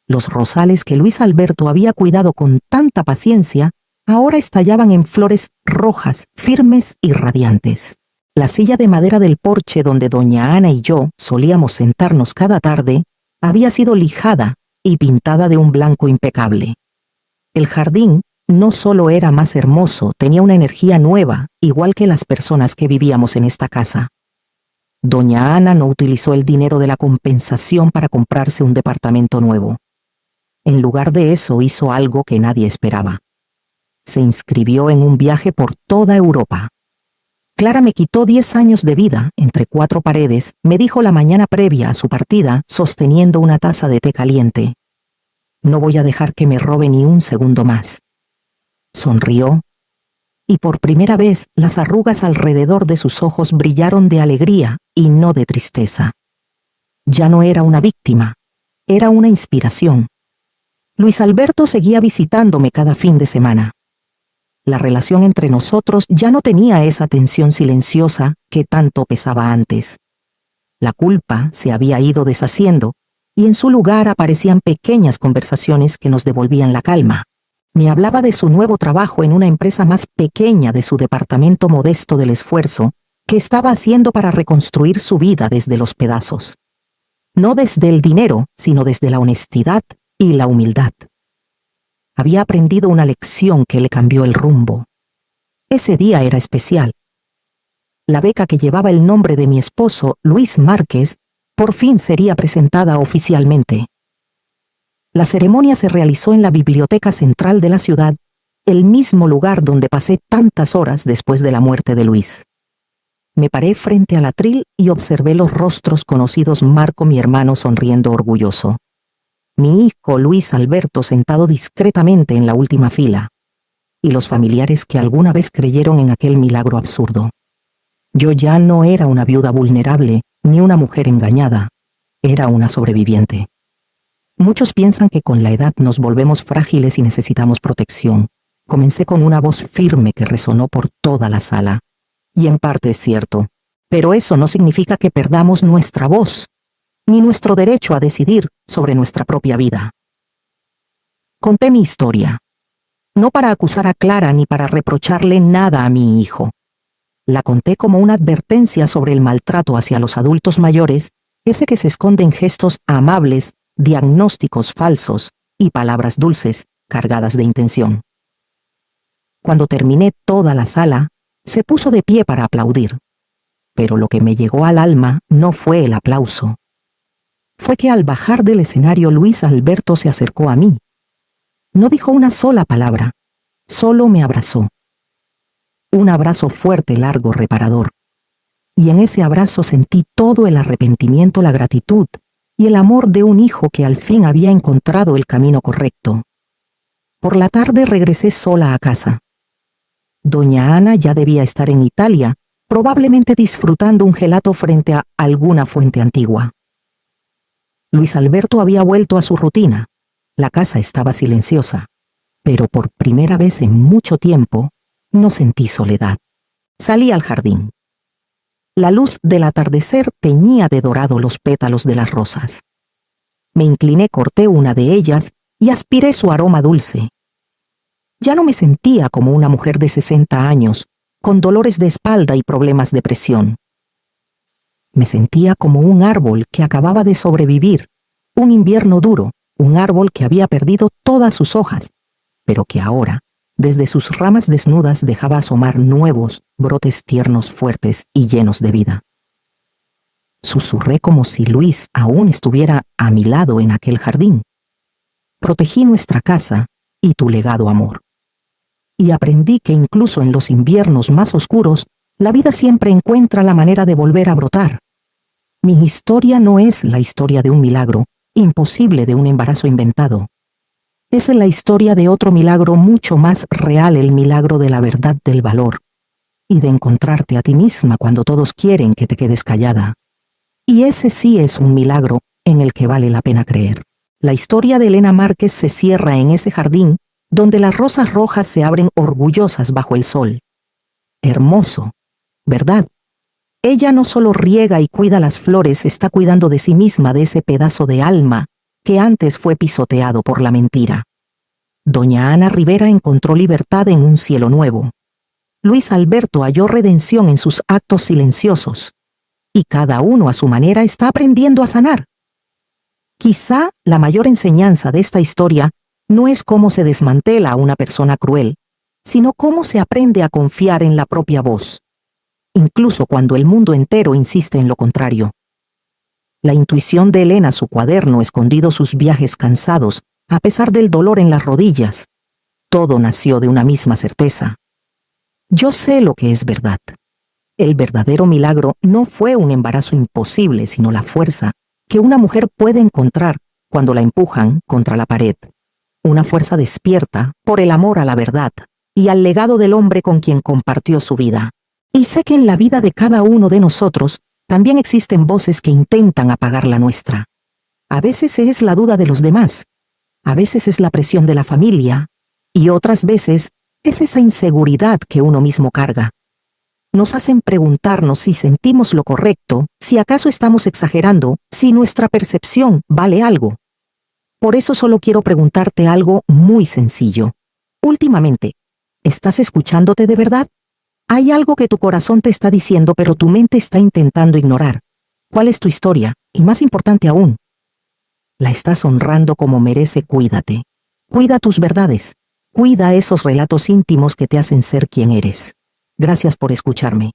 Los rosales que Luis Alberto había cuidado con tanta paciencia, ahora estallaban en flores rojas, firmes y radiantes. La silla de madera del porche donde doña Ana y yo solíamos sentarnos cada tarde había sido lijada y pintada de un blanco impecable. El jardín no solo era más hermoso, tenía una energía nueva, igual que las personas que vivíamos en esta casa. Doña Ana no utilizó el dinero de la compensación para comprarse un departamento nuevo. En lugar de eso, hizo algo que nadie esperaba. Se inscribió en un viaje por toda Europa. Clara me quitó 10 años de vida entre 4 paredes, me dijo la mañana previa a su partida, sosteniendo una taza de té caliente. No voy a dejar que me robe ni un segundo más. Sonrió, y por primera vez las arrugas alrededor de sus ojos brillaron de alegría y no de tristeza. Ya no era una víctima, era una inspiración. Luis Alberto seguía visitándome cada fin de semana. La relación entre nosotros ya no tenía esa tensión silenciosa que tanto pesaba antes. La culpa se había ido deshaciendo, y en su lugar aparecían pequeñas conversaciones que nos devolvían la calma. Me hablaba de su nuevo trabajo en una empresa más pequeña, de su departamento modesto, del esfuerzo que estaba haciendo para reconstruir su vida desde los pedazos. No desde el dinero, sino desde la honestidad y la humildad. Había aprendido una lección que le cambió el rumbo. Ese día era especial. La beca, que llevaba el nombre de mi esposo, Luis Márquez, por fin sería presentada oficialmente. La ceremonia se realizó en la Biblioteca Central de la ciudad, el mismo lugar donde pasé tantas horas después de la muerte de Luis. Me paré frente al atril y observé los rostros conocidos: Marco, mi hermano, sonriendo orgulloso. Mi hijo Luis Alberto sentado discretamente en la última fila, y los familiares que alguna vez creyeron en aquel milagro absurdo. Yo ya no era una viuda vulnerable, ni una mujer engañada, era una sobreviviente. Muchos piensan que con la edad nos volvemos frágiles y necesitamos protección. Comencé con una voz firme que resonó por toda la sala. Y en parte es cierto, pero eso no significa que perdamos nuestra voz, ni nuestro derecho a decidir sobre nuestra propia vida. Conté mi historia, no para acusar a Clara ni para reprocharle nada a mi hijo. La conté como una advertencia sobre el maltrato hacia los adultos mayores, ese que se esconde en gestos amables, diagnósticos falsos y palabras dulces, cargadas de intención. Cuando terminé, toda la sala se puso de pie para aplaudir. Pero lo que me llegó al alma no fue el aplauso. Fue que al bajar del escenario, Luis Alberto se acercó a mí. No dijo una sola palabra, solo me abrazó. Un abrazo fuerte, largo, reparador. Y en ese abrazo sentí todo el arrepentimiento, la gratitud y el amor de un hijo que al fin había encontrado el camino correcto. Por la tarde regresé sola a casa. Doña Ana ya debía estar en Italia, probablemente disfrutando un gelato frente a alguna fuente antigua. Luis Alberto había vuelto a su rutina. La casa estaba silenciosa, pero por primera vez en mucho tiempo no sentí soledad. Salí al jardín. La luz del atardecer teñía de dorado los pétalos de las rosas. Me incliné, corté una de ellas y aspiré su aroma dulce. Ya no me sentía como una mujer de 60 años, con dolores de espalda y problemas de presión. Me sentía como un árbol que acababa de sobrevivir un invierno duro, un árbol que había perdido todas sus hojas, pero que ahora, desde sus ramas desnudas, dejaba asomar nuevos brotes tiernos, fuertes y llenos de vida. Susurré como si Luis aún estuviera a mi lado en aquel jardín. Protegí nuestra casa y tu legado, amor. Y aprendí que incluso en los inviernos más oscuros, la vida siempre encuentra la manera de volver a brotar. Mi historia no es la historia de un milagro imposible, de un embarazo inventado. Es la historia de otro milagro mucho más real, el milagro de la verdad, del valor, y de encontrarte a ti misma cuando todos quieren que te quedes callada. Y ese sí es un milagro en el que vale la pena creer. La historia de Elena Márquez se cierra en ese jardín donde las rosas rojas se abren orgullosas bajo el sol. Hermoso, ¿verdad? Ella no solo riega y cuida las flores, está cuidando de sí misma, de ese pedazo de alma que antes fue pisoteado por la mentira. Doña Ana Rivera encontró libertad en un cielo nuevo. Luis Alberto halló redención en sus actos silenciosos. Y cada uno a su manera está aprendiendo a sanar. Quizá la mayor enseñanza de esta historia no es cómo se desmantela a una persona cruel, sino cómo se aprende a confiar en la propia voz, incluso cuando el mundo entero insiste en lo contrario. La intuición de Elena, su cuaderno escondido, sus viajes cansados, a pesar del dolor en las rodillas. Todo nació de una misma certeza. Yo sé lo que es verdad. El verdadero milagro no fue un embarazo imposible, sino la fuerza que una mujer puede encontrar cuando la empujan contra la pared. Una fuerza despierta por el amor a la verdad y al legado del hombre con quien compartió su vida. Y sé que en la vida de cada uno de nosotros también existen voces que intentan apagar la nuestra. A veces es la duda de los demás, a veces es la presión de la familia, y otras veces es esa inseguridad que uno mismo carga. Nos hacen preguntarnos si sentimos lo correcto, si acaso estamos exagerando, si nuestra percepción vale algo. Por eso solo quiero preguntarte algo muy sencillo. Últimamente, ¿estás escuchándote de verdad? Hay algo que tu corazón te está diciendo pero tu mente está intentando ignorar. ¿Cuál es tu historia? Y más importante aún, ¿la estás honrando como merece? Cuídate. Cuida tus verdades. Cuida esos relatos íntimos que te hacen ser quien eres. Gracias por escucharme.